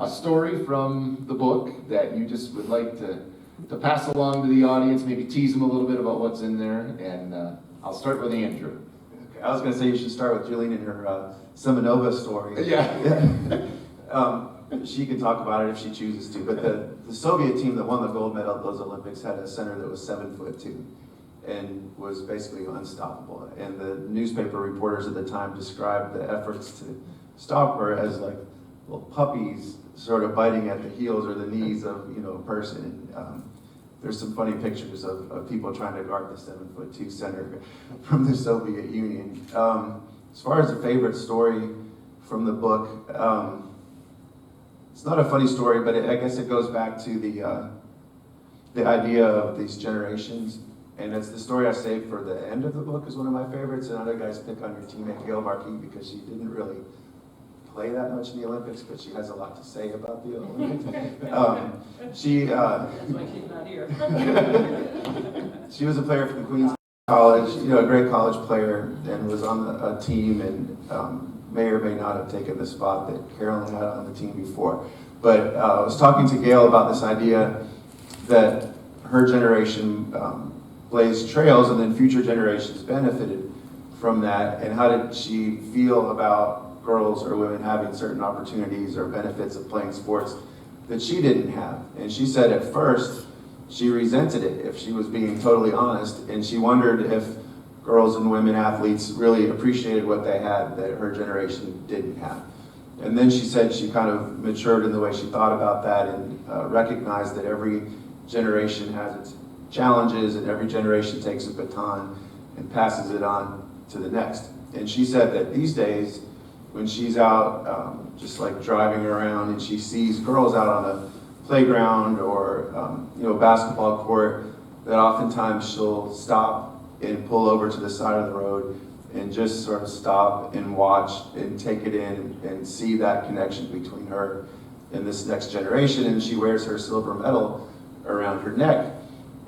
story from the book that you just would like to pass along to the audience, maybe tease them a little bit about what's in there. And I'll start with Andrew. Okay, I was going to say you should start with Juliene and her Semenova story. Yeah. She can talk about it if she chooses to, but the Soviet team that won the gold medal at those Olympics had a center that was 7'2" and was basically unstoppable. And the newspaper reporters at the time described the efforts to stop her as like little puppies sort of biting at the heels or the knees of, you know, a person. And, there's some funny pictures of people trying to guard the 7'2" center from the Soviet Union. As far as a favorite story from the book, it's not a funny story, but I guess it goes back to the idea of these generations. And it's the story I saved for the end of the book is one of my favorites. And other guys pick on your teammate Gail Markey because she didn't really play that much in the Olympics, but she has a lot to say about the Olympics. That's why she's not here. She was a player from Queens College, you know, a great college player, and was on a team and may or may not have taken the spot that Carolyn had on the team before. But I was talking to Gail about this idea that her generation blazed trails and then future generations benefited from that, and how did she feel about girls or women having certain opportunities or benefits of playing sports that she didn't have. And she said at first she resented it, if she was being totally honest, and she wondered if girls and women athletes really appreciated what they had that her generation didn't have. And then she said she kind of matured in the way she thought about that and recognized that every generation has its challenges and every generation takes a baton and passes it on to the next. And she said that these days, when she's out just like driving around and she sees girls out on a playground or basketball court, that oftentimes she'll stop and pull over to the side of the road and just sort of stop and watch and take it in and see that connection between her and this next generation. And she wears her silver medal around her neck,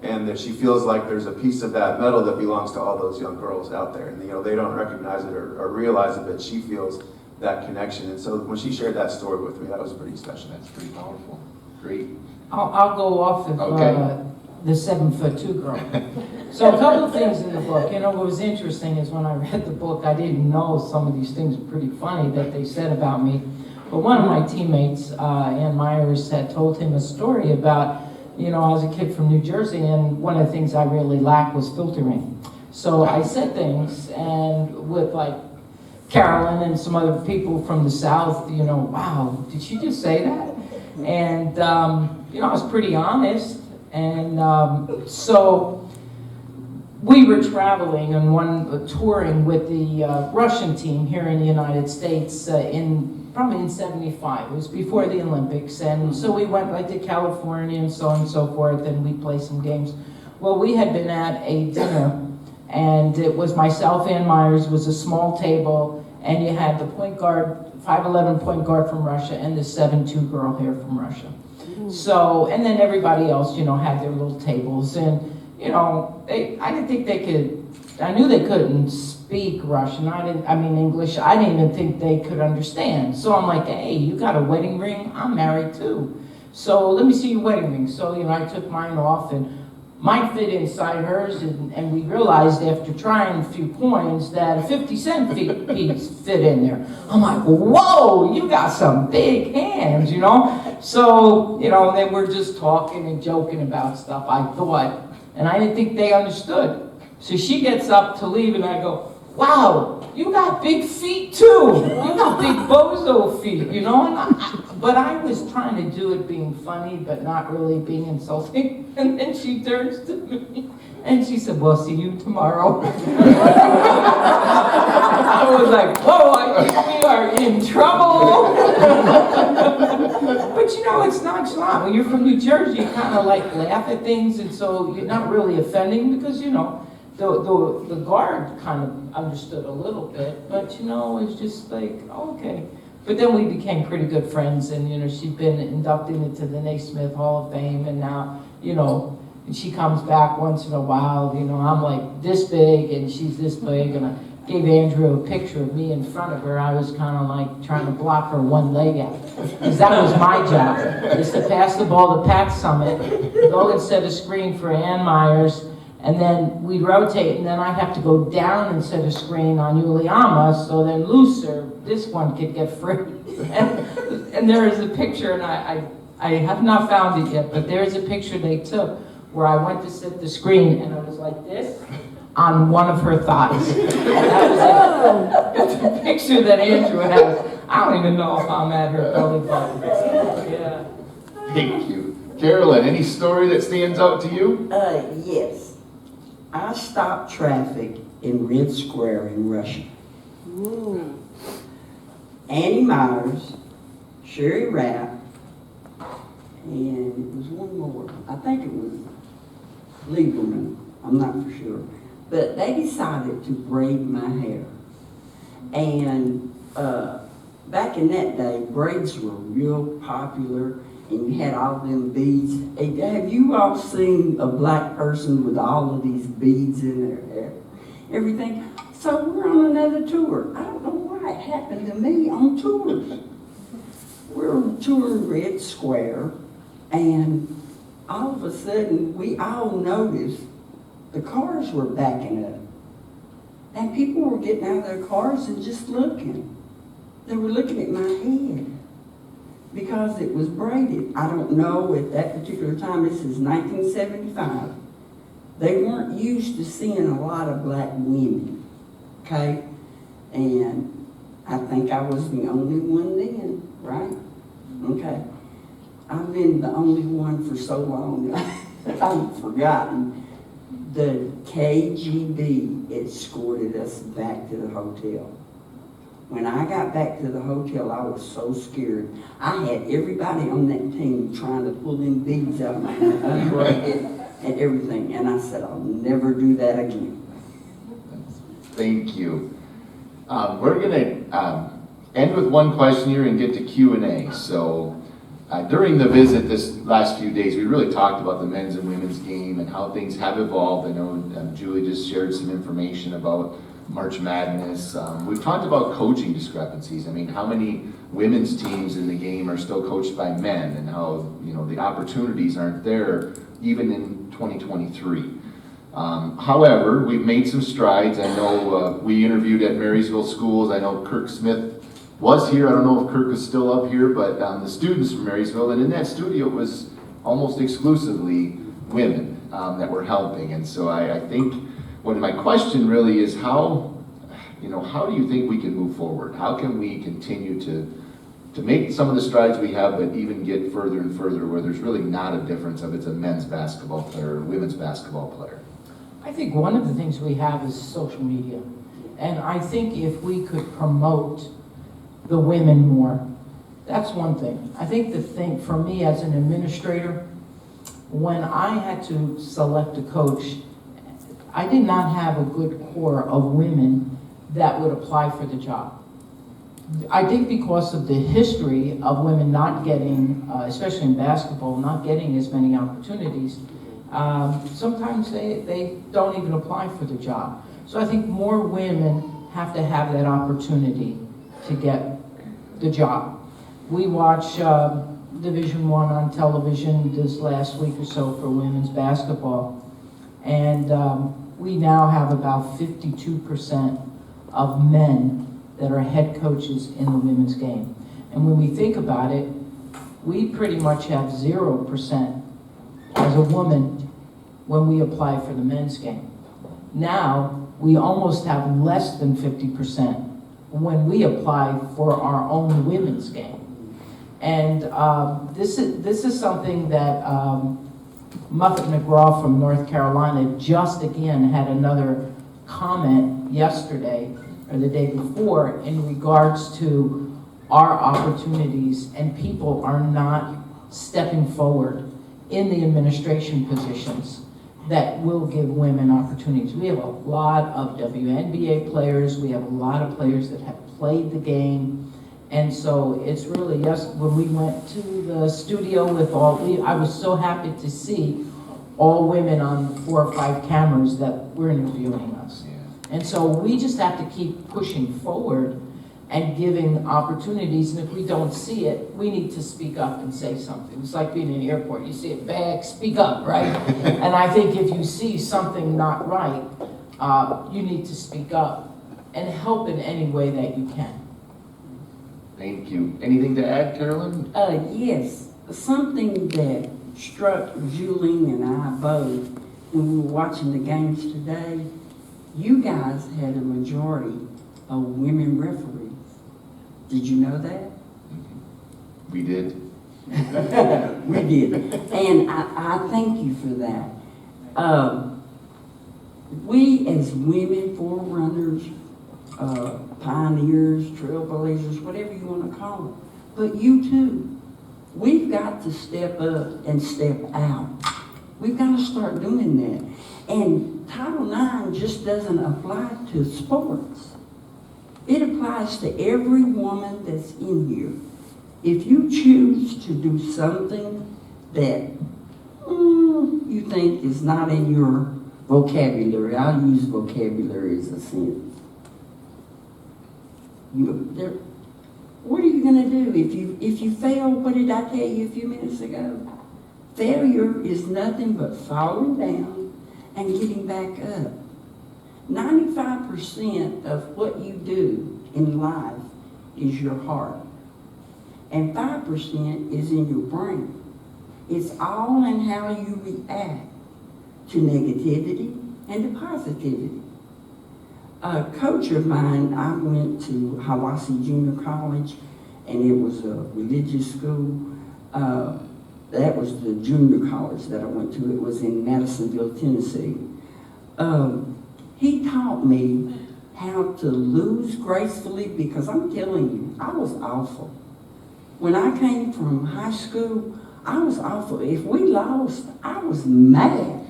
and that she feels like there's a piece of that medal that belongs to all those young girls out there. And they don't recognize it or realize it, but she feels that connection. And so when she shared that story with me, that was pretty special. That's pretty powerful. Great. I'll go off of Okay. the 7'2" girl. So a couple of things in the book. What was interesting is when I read the book, I didn't know some of these things were pretty funny that they said about me. But one of my teammates, Ann Myers, had told him a story about, I was a kid from New Jersey, and one of the things I really lacked was filtering. So I said things, and with like Carolyn and some other people from the South, wow, did she just say that? And, I was pretty honest. And so we were traveling and touring with the Russian team here in the United States probably in 75. It was before the Olympics. And so we went to California and so on and so forth, and we played some games. Well, we had been at a dinner, And it was myself, Ann Myers, was a small table, and you had the point guard, 5'11" point guard from Russia, and the 7'2" girl here from Russia. So, and then everybody else, you know, had their little tables, and, you know, I didn't think they could, I knew they couldn't speak Russian, English. I didn't even think they could understand. So I'm like, hey, you got a wedding ring? I'm married too. So let me see your wedding ring. So, you know, I took mine off, and mine fit inside hers, and we realized after trying a few coins that a 50-cent piece fit in there. I'm like, whoa, you got some big hands, you know? So, you know, then we're just talking and joking about stuff, I thought, and I didn't think they understood. So she gets up to leave, and I go, wow, you got big feet too. You got big bozo feet, you know? But I was trying to do it being funny, but not really being insulting. And then she turns to me, and she said, well, see you tomorrow. I was like, whoa, I think we are in trouble. But you know, it's nonchalant. When you're from New Jersey, you kind of like laugh at things, and so you're not really offending because, you know, the guard kind of understood a little bit, but you know, it's just like, oh, okay. But then we became pretty good friends, and you know, she's been inducted into the Naismith Hall of Fame, and now, you know, and she comes back once in a while, you know, I'm like this big, and she's this big, and I gave Andrew a picture of me in front of her. I was kind of like trying to block her one leg out, because that was my job, is to pass the ball to Pat Summit, go and set a screen for Ann Myers, and then we'd rotate, and then I'd have to go down and set a screen on Juliana, so then looser, this one could get free. And there is a picture, and I have not found it yet, but there is a picture they took where I went to set the screen, and I was like this on one of her thighs. That was it. That's a picture that Andrew has. I don't even know if I'm at her belly button. Yeah. Thank you. Carolyn, any story that stands out to you? Yes. I stopped traffic in Red Square in Russia. Ooh. Annie Myers, Sherry Rapp, and it was one more. I think it was Lieberman. I'm not for sure. But they decided to braid my hair. And back in that day, braids were real popular, and you had all them beads. Have you all seen a black person with all of these beads in their hair? Everything. So we're on another tour. I don't know why it happened to me on tours. We're touring Red Square, and all of a sudden, we all noticed the cars were backing up. And people were getting out of their cars and just looking. They were looking at my head because it was braided. I don't know at that particular time, this is 1975. They weren't used to seeing a lot of black women, okay? And I think I was the only one then, right? Okay. I've been the only one for so long, I've forgotten. The KGB escorted us back to the hotel. When I got back to the hotel, I was so scared. I had everybody on that team trying to pull them beads out of my hand, unbraided and everything. And I said, I'll never do that again. Thank you. We're going to end with one question here and get to Q&A. So during the visit this last few days, we really talked about the men's and women's game and how things have evolved. I know Julie just shared some information about March Madness. We've talked about coaching discrepancies. I mean, how many women's teams in the game are still coached by men, and how, you know, the opportunities aren't there even in 2023. However, we've made some strides. I know we interviewed at Marysville schools. I know Kirk Smith was here. I don't know if Kirk is still up here, but the students from Marysville, and in that studio it was almost exclusively women that were helping. And so I think my question really is how do you think we can move forward? How can we continue to make some of the strides we have, but even get further and further where there's really not a difference if it's a men's basketball player or a women's basketball player? I think one of the things we have is social media. And I think if we could promote the women more, that's one thing. I think the thing for me as an administrator, when I had to select a coach, I did not have a good core of women that would apply for the job. I think because of the history of women not getting, especially in basketball, not getting as many opportunities, sometimes they don't even apply for the job. So I think more women have to have that opportunity to get the job. We watch Division I on television this last week or so for women's basketball, and we now have about 52% of men that are head coaches in the women's game. And when we think about it, we pretty much have 0% as a woman when we apply for the men's game. Now, we almost have less than 50% when we apply for our own women's game. And this is something that Muffet McGraw from North Carolina just again had another comment yesterday or the day before in regards to our opportunities, and people are not stepping forward in the administration positions that will give women opportunities. We have a lot of WNBA players, we have a lot of players that have played the game, and so it's really, yes, when we went to the studio with I was so happy to see all women on 4 or 5 cameras that were interviewing us. And so we just have to keep pushing forward and giving opportunities, and if we don't see it, we need to speak up and say something. It's like being in the airport, you see a bag, speak up, right? And I think if you see something not right, you need to speak up and help in any way that you can. Thank you. Anything to add, Carolyn? Yes, something that struck Juliene and I both when we were watching the games today, you guys had a majority of women referees. Did you know that? We did. We did. And I thank you for that. We as women, forerunners, pioneers, trailblazers, whatever you want to call it, but you too, we've got to step up and step out. We've got to start doing that. And Title IX just doesn't apply to sports. It applies to every woman that's in here. If you choose to do something that you think is not in your vocabulary, I'll use vocabulary as a sentence. What are you going to do if you fail? What did I tell you a few minutes ago? Failure is nothing but falling down and getting back up. 95% of what you do in life is your heart, and 5% is in your brain. It's all in how you react to negativity and to positivity. A coach of mine, I went to Hiwassee Junior College, and it was a religious school. That was the junior college that I went to. It was in Madisonville, Tennessee. He taught me how to lose gracefully, because I'm telling you, I was awful. When I came from high school, I was awful. If we lost, I was mad.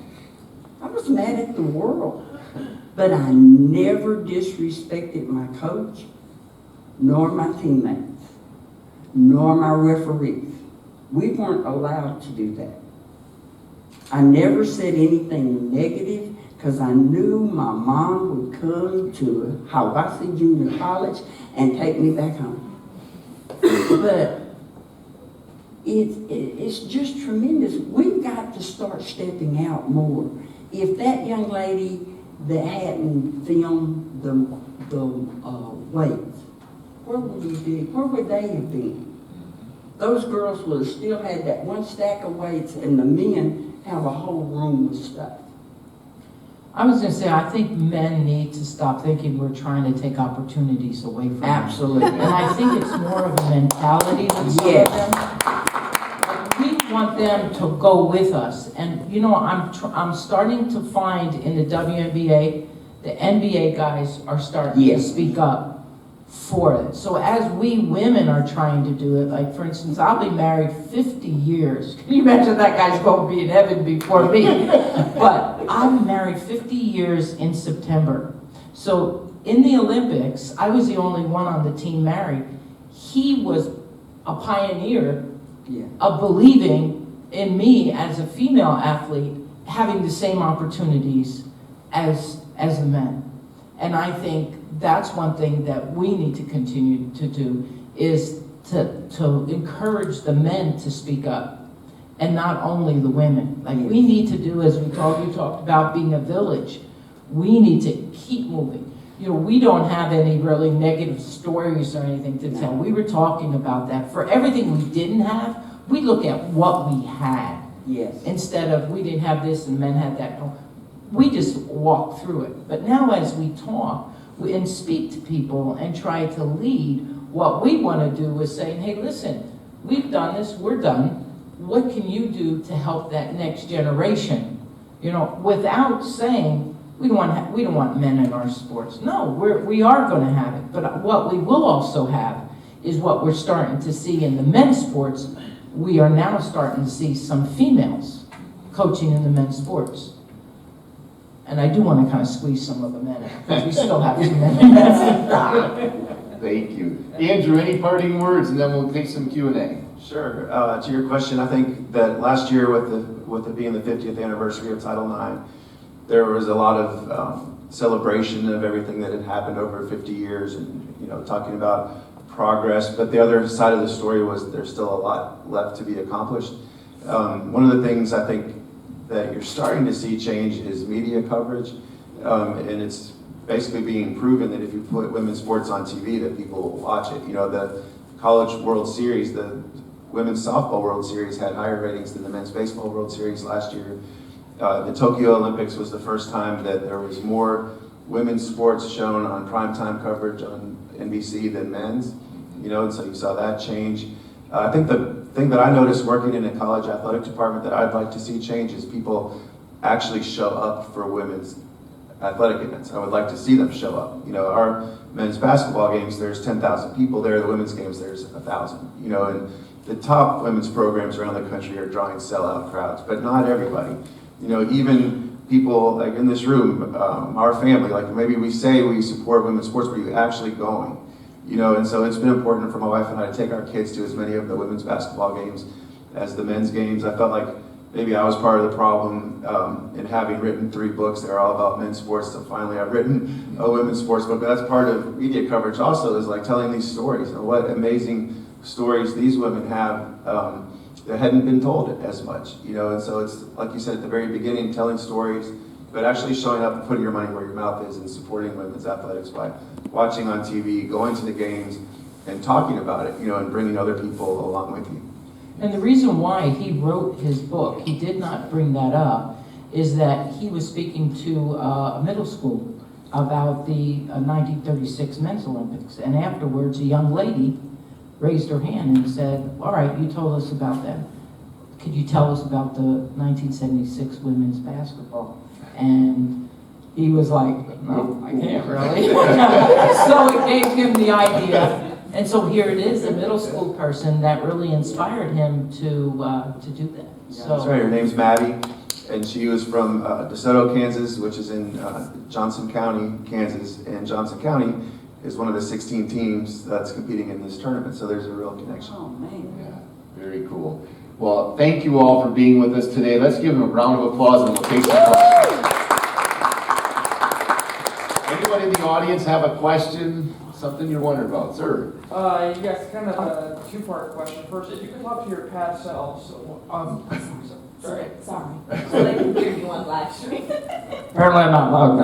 I was mad at the world. But I never disrespected my coach, nor my teammates, nor my referees. We weren't allowed to do that. I never said anything negative, because I knew my mom would come to Hiwassee Junior College and take me back home. But it's just tremendous. We've got to start stepping out more. If that young lady that hadn't filmed the weights, where would they have been? Those girls would have still had that one stack of weights, and the men have a whole room with stuff. I was going to say, I think men need to stop thinking we're trying to take opportunities away from them. Absolutely. And I think it's more of a mentality than some of them. We want them to go with us. And, you know, I'm starting to find in the WNBA, the NBA guys are starting to speak up for it. So as we women are trying to do it, like for instance, I'll be married 50 years. Can you imagine that guy's going to be in heaven before me? But I'm married 50 years in September. So in the Olympics, I was the only one on the team married. He was a pioneer of believing in me as a female athlete, having the same opportunities as the men. And I think that's one thing that we need to continue to do, is to encourage the men to speak up, and not only the women. Like we need to do, as you talked about being a village, we need to keep moving. You know, we don't have any really negative stories or anything to tell. We were talking about that. For everything we didn't have, we look at what we had. Yes. Instead of we didn't have this and men had that. We just walk through it. But now as we talk and speak to people and try to lead, what we want to do is saying, hey, listen, we've done this, we're done. What can you do to help that next generation? You know, without saying, we don't want men in our sports. No, we are going to have it. But what we will also have is what we're starting to see in the men's sports. We are now starting to see some females coaching in the men's sports. And I do want to kind of squeeze some of the men in, because we still have 2 men. Thank you. Andrew, any parting words, and then we'll take some Q&A. Sure. To your question, I think that last year with it being the 50th anniversary of Title IX, there was a lot of celebration of everything that had happened over 50 years, and talking about progress. But the other side of the story was there's still a lot left to be accomplished. One of the things I think that you're starting to see change is media coverage, and it's basically being proven that if you put women's sports on TV, that people will watch it. The College World Series, the Women's Softball World Series had higher ratings than the Men's Baseball World Series last year. The Tokyo Olympics was the first time that there was more women's sports shown on primetime coverage on NBC than men's, and so you saw that change. I think the thing that I noticed working in a college athletic department that I'd like to see change is people actually show up for women's athletic events. I would like to see them show up. Our men's basketball games, there's 10,000 people there. The women's games, there's 1,000. And the top women's programs around the country are drawing sellout crowds, but not everybody. Even people like in this room, our family, like maybe we say we support women's sports, but you're actually going. And so it's been important for my wife and I to take our kids to as many of the women's basketball games as the men's games. I felt like maybe I was part of the problem in having written 3 books that are all about men's sports. So finally I've written a women's sports book. But that's part of media coverage also, is like telling these stories and what amazing stories these women have that hadn't been told as much. And so it's, like you said at the very beginning, telling stories, but actually showing up and putting your money where your mouth is and supporting women's athletics by watching on TV, going to the games, and talking about it, and bringing other people along with you. And the reason why he wrote his book, he did not bring that up, is that he was speaking to a middle school about the 1936 Men's Olympics. And afterwards, a young lady raised her hand and said, all right, you told us about that. Could you tell us about the 1976 women's basketball? And he was like, no, I can't really. So it gave him the idea. And so here it is, a middle school person that really inspired him to do that. Yeah, So that's right. Her name's Maddie, and she was from DeSoto, Kansas, which is in Johnson County, Kansas. And Johnson County is one of the 16 teams that's competing in this tournament. So there's a real connection. Oh, man. Yeah, very cool. Well, thank you all for being with us today. Let's give them a round of applause and we'll take some questions. Anyone in the audience have a question? Something you're wondering about, sir? You guys, kind of a 2-part question. First, if you could talk to your past selves, sorry. Sorry. So they can hear you on live stream. apparently I'm not loud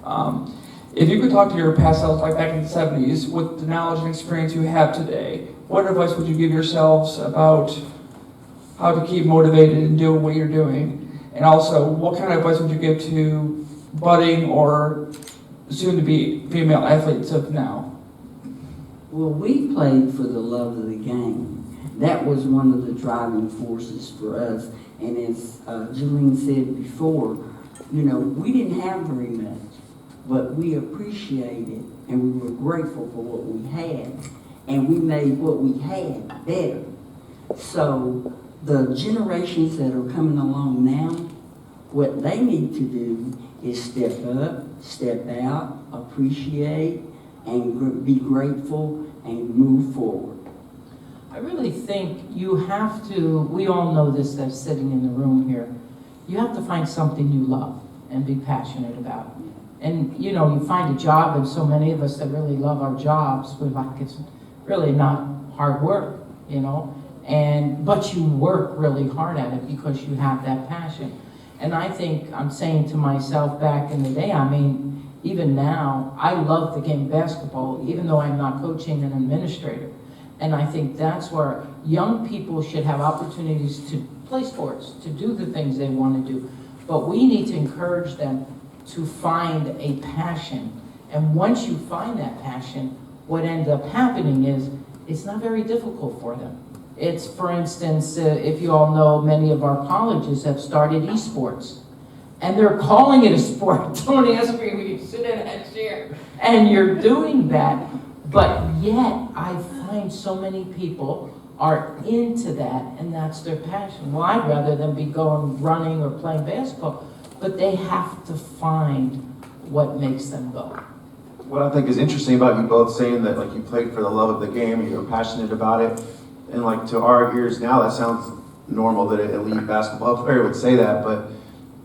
enough. If you could talk to your past selves, like back in the 70s, with the knowledge and experience you have today, what advice would you give yourselves about how to keep motivated and doing what you're doing? And also, what kind of advice would you give to budding or soon-to-be female athletes of now? Well, we played for the love of the game. That was one of the driving forces for us. And as Juliene said before, we didn't have very much. but we appreciated and we were grateful for what we had, and we made what we had better. So the generations that are coming along now, what they need to do is step up, step out, appreciate, and be grateful and move forward. I really think you have to, we all know this that's sitting in the room here, you have to find something you love and be passionate about. And you know, you find a job, and so many of us that really love our jobs, we're like, it's really not hard work, you know, but you work really hard at it because you have that passion. And I think I'm saying to myself back in the day, I mean, even now, I love the game of basketball, even though I'm not coaching an administrator. And I think that's where young people should have opportunities to play sports, to do the things they want to do. But we need to encourage them to find a passion. And once you find that passion, what ends up happening is it's not very difficult for them. It's, for instance, if you all know, many of our colleges have started esports. And they're calling it a sport. Don't ask me when you sit in that chair and you're doing that. But yet, I find so many people are into that, and that's their passion. Well, I'd rather than be going running or playing basketball, but they have to find what makes them go. What I think is interesting about you both saying that like you played for the love of the game and you're passionate about it, and like to our ears now that sounds normal that an elite basketball player would say that, but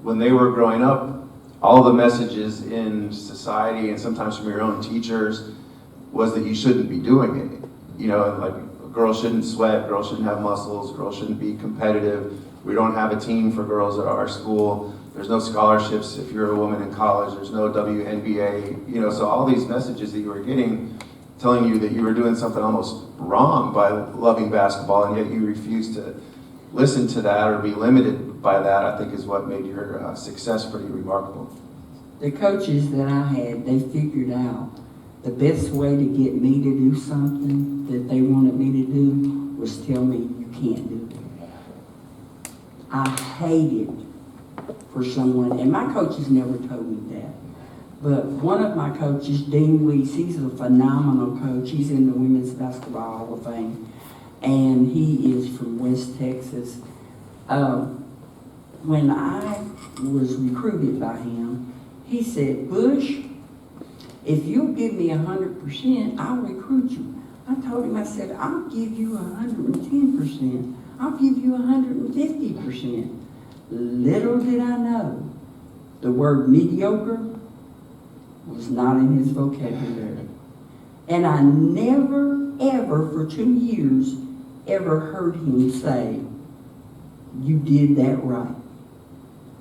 when they were growing up, all the messages in society and sometimes from your own teachers was that you shouldn't be doing it. You know, like girls shouldn't sweat, girls shouldn't have muscles, girls shouldn't be competitive. We don't have a team for girls at our school. There's no scholarships if you're a woman in college. There's no WNBA. You know, so all these messages that you were getting telling you that you were doing something almost wrong by loving basketball, and yet you refused to listen to that or be limited by that, I think is what made your success pretty remarkable. The coaches that I had, they figured out the best way to get me to do something that they wanted me to do was tell me you can't do it. I hated for someone, and my coaches never told me that, but one of my coaches, Dean Weiss, he's a phenomenal coach. He's in the Women's Basketball Hall of Fame, and he is from West Texas. When I was recruited by him, he said, Bush, if you'll give me 100%, I'll recruit you. I told him, I said, I'll give you 110%. I'll give you 150%. Little did I know, the word mediocre was not in his vocabulary. And I never, ever, for 2 years, ever heard him say, you did that right.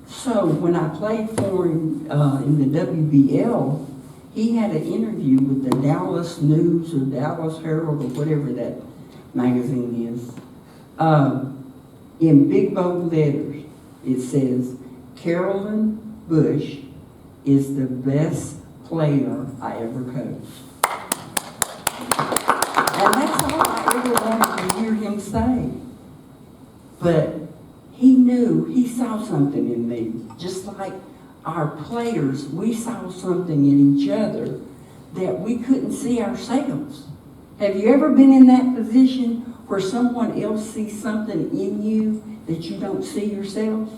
So when I played for him in the WBL, he had an interview with the Dallas News or Dallas Herald or whatever that magazine is. In big bold letters, it says, Carolyn Bush is the best player I ever coached. And that's all I ever wanted to hear him say. But he knew, he saw something in me. Just like our players, we saw something in each other that we couldn't see ourselves. Have you ever been in that position where someone else sees something in you that you don't see yourself?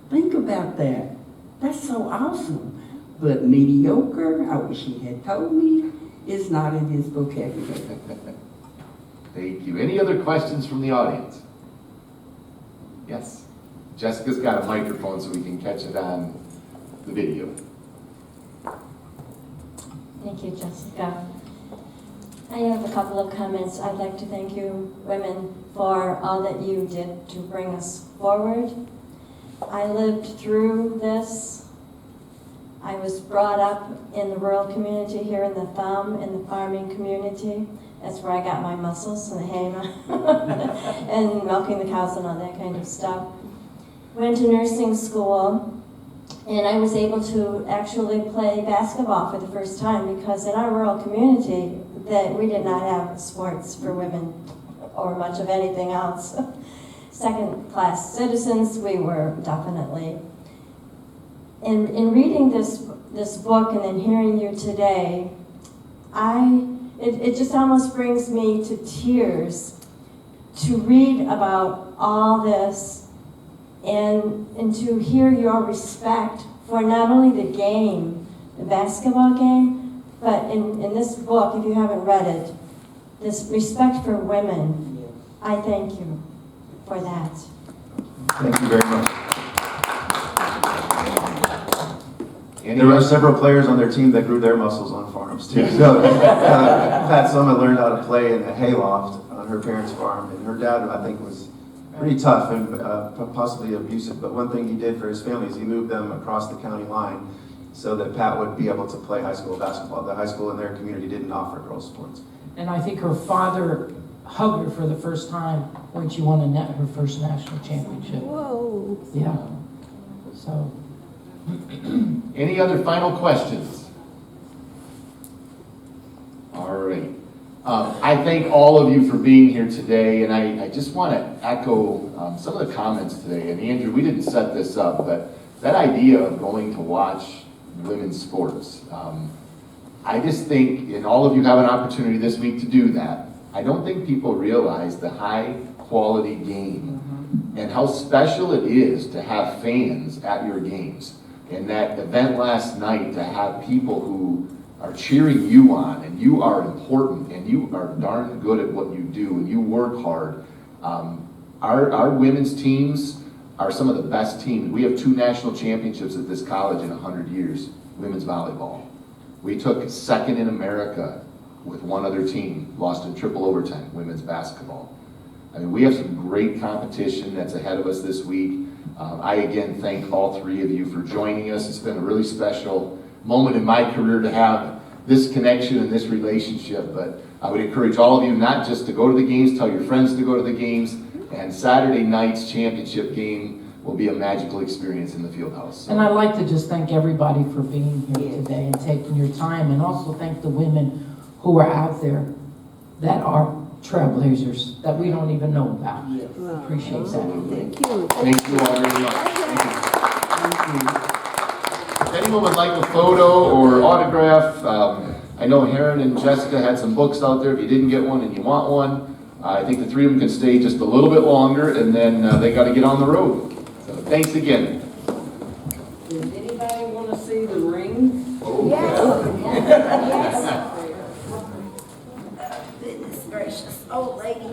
Think about that. That's so awesome. But mediocre, I wish he had told me, is not in his vocabulary. Thank you. Any other questions from the audience? Yes. Jessica's got a microphone so we can catch it on the video. Thank you, Jessica. I have a couple of comments. I'd like to thank you, women, for all that you did to bring us forward. I lived through this. I was brought up in the rural community here in the farming community. That's where I got my muscles and the hay and milking the cows and all that kind of stuff. Went to nursing school, and I was able to actually play basketball for the first time because in our rural community that we did not have sports for women or much of anything else. Second-class citizens, we were definitely. In reading this this book and then hearing you today, it just almost brings me to tears to read about all this and to hear your respect for not only the game, the basketball game, but in this book, if you haven't read it, this respect for women. I thank you for that. Thank you very much. Any There were other- several players on their team that grew their muscles on farms too. So Pat Summer learned how to play in a hayloft on her parents' farm, and her dad, I think, was pretty tough and possibly abusive. But one thing he did for his family is he moved them across the county line so that Pat would be able to play high school basketball. The high school in their community didn't offer girls sports. And I think her father hugged her for the first time when she won her first national championship. Whoa. Yeah. So, Any other final questions? All right. I thank all of you for being here today, and I just want to echo some of the comments today. And Andrew, we didn't set this up, but that idea of going to watch women's sports, I just think, and all of you have an opportunity this week to do that, I don't think people realize the high quality game and how special it is to have fans at your games. And that event last night, to have people who are cheering you on, and you are important, and you are darn good at what you do, and you work hard. Our women's teams are some of the best teams. We have 2 national championships at this college in 100 years, women's volleyball. We took second in America with one other team, lost in triple overtime, women's basketball. I mean, we have some great competition that's ahead of us this week. I again thank all 3 of you for joining us. It's been a really special moment in my career to have this connection and this relationship, but I would encourage all of you not just to go to the games, tell your friends to go to the games, and Saturday night's championship game will be a magical experience in the field house. So. and I'd like to just thank everybody for being here today and taking your time, and also thank the women who are out there that are trailblazers that we don't even know about. Appreciate that. Thank you. Thank you all very much. Thank you. If anyone would like a photo or autograph, I know Heron and Jessica had some books out there. If you didn't get one and you want one, I think the 3 of them can stay just a little bit longer, and then they got to get on the road. So thanks again. Does anybody want to see the ring? Yes. Goodness gracious, old lady.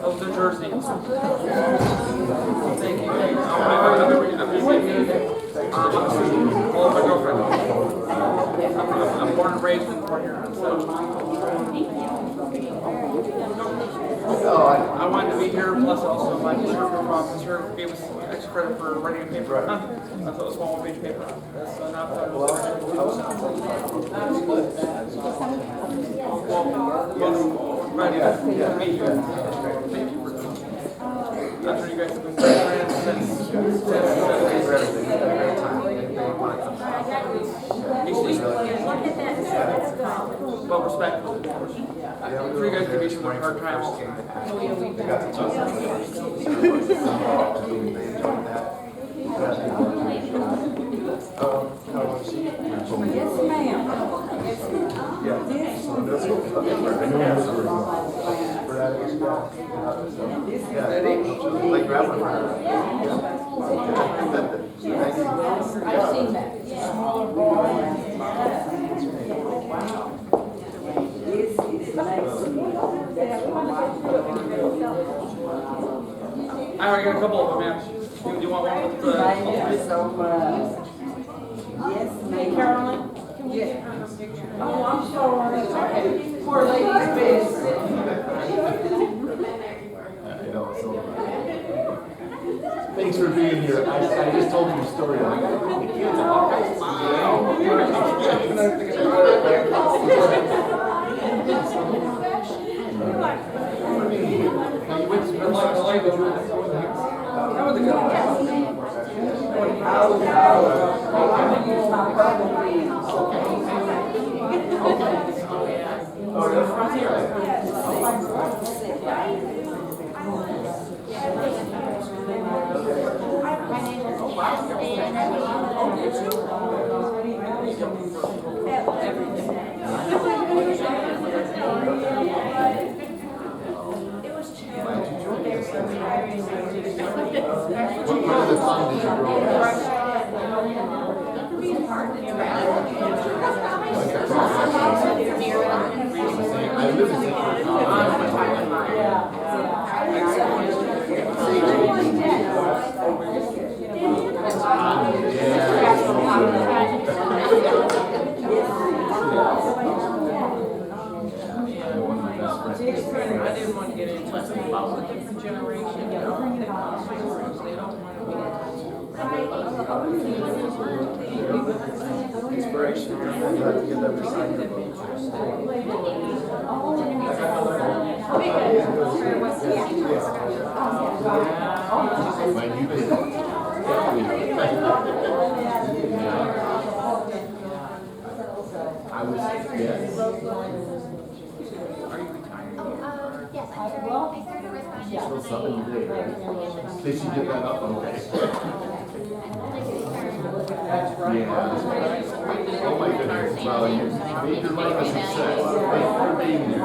Oh, the jersey. Thank you. Well, my girlfriend. I'm born and raised in Port Huron, so. I wanted to be here, plus also my teacher from here gave us extra credit for writing a paper. I thought it was a small page paper. So now Roddy, nice to meet you. Thank you for that. I'm sure you guys have been great friends since well, respectful, of course. I'm sure you guys can be some hard times. Like grabbing her. I've seen that. Smaller ball. I already got a couple of them, man. Do you want one? Thank you so much. Yes, Hey, ma'am. Carolyn, can we get her a picture? Oh, I'm sorry. Okay. Poor lady's been sitting. Thanks for being here. I just told you a story. What part of the town did you grow up? I live in St. I didn't want to get into it about a different generation. They don't want Inspiration. I'd like to get that recycled When you visit. I was, yes. Yes, I started with my Still something you did, right? Did she get that up? Okay. Yeah. Oh my goodness. Well, you made your life a success. Thank you for being here.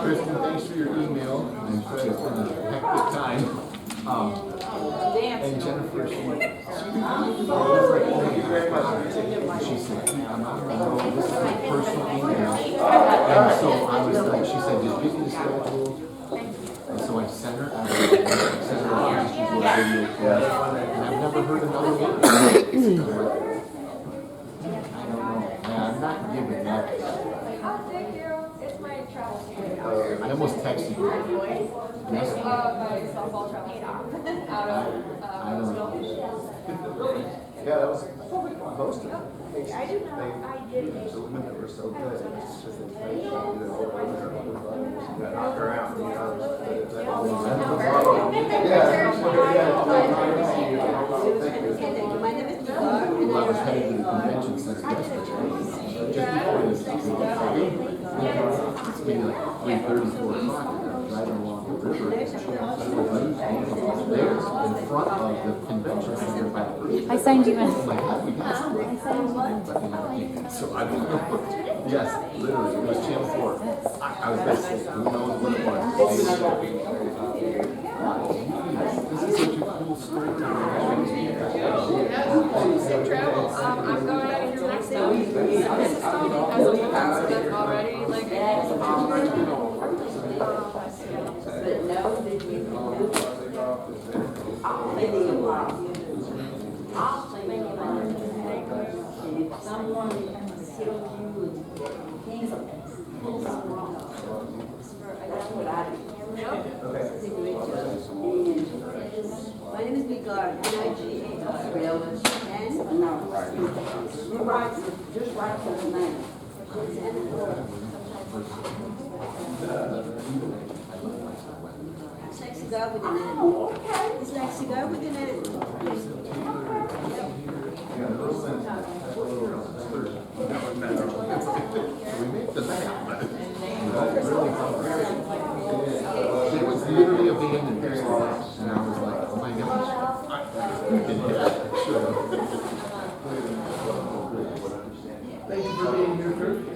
Kristen, thanks for your email. I'm sure it's been a hectic time. And Jennifer, she said, I'm not going to know, this is a personal email. And so I was like, she said, just give me the schedule. And so I sent her, sent her a video. And I've never heard another one. I don't know. Yeah, I'm not giving up. I almost texted you. Yes. My softball travel I don't know. Yeah, that was most of it. I do know, I did. The women that were so good, it's just they played, you know, got knocked around, you know. Well, I was headed to the convention center yesterday. Just before this, it's maybe like 3:30, 4 o'clock, and I'm driving along the river. There, in front of the convention center by the bridge. I signed you in. I'm like, how do we get something? So I don't know. Yes, literally, it was Channel 4. I was going to say, who knows what it was. This is such a cool story. Safe travels. I'm going out here next day. This is Tony. Has a stuff already. Like, Someone killed you and things like that. That's what I do. My name is Nigar, N-I-G-A-R. And? No, you write, just write for the name. It's like cigar with an edit. Okay. It's like cigar with an edit. We make the map. It was literally abandoned there. And I was like, oh my gosh. Thank you for being here, Kurt.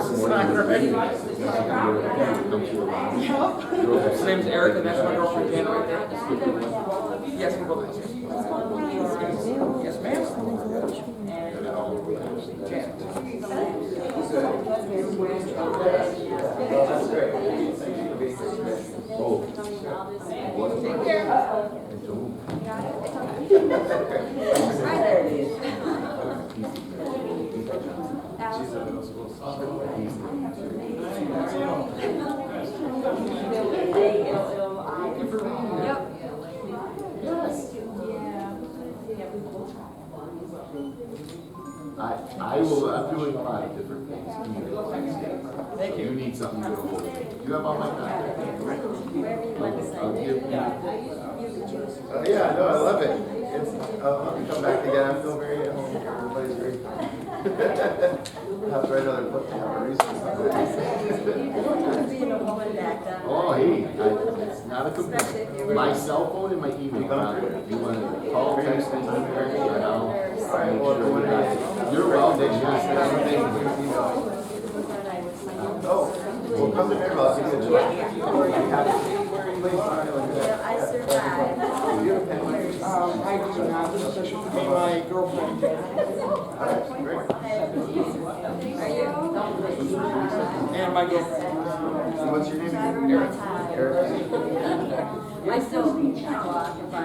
this morning. His name's Eric, and that's my girlfriend Jan right there. Yes, we both. Yes, ma'am. I'm doing a lot of different things. Thank you. You need something to go hold. You have all my contacts. I'll give you. Yeah, no, I love it. It's, let me come back again. I feel very at home. Everybody's great. Have to write another book to have a reason. Oh, hey, it's not a complaint. My cell phone and my email are on there. If you want to call, text, and email me, and I'll make sure you got it. You're welcome. Oh, well, come to Maryville. I'll give you a I survived. I do not. This is my girlfriend. And my girlfriend. What's your name? Eric. I still walk if I.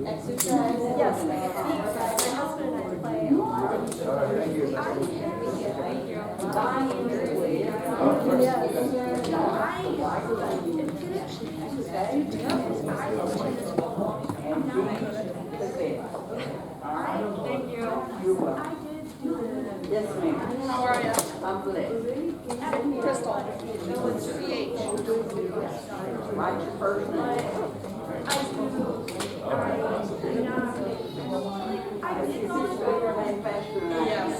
Exercise. Yes. My husband and I play a lot. Thank you. Thank you. Yes, ma'am. How are you? I'm blessed. Crystal. What's your PH? What's your first name? Yes.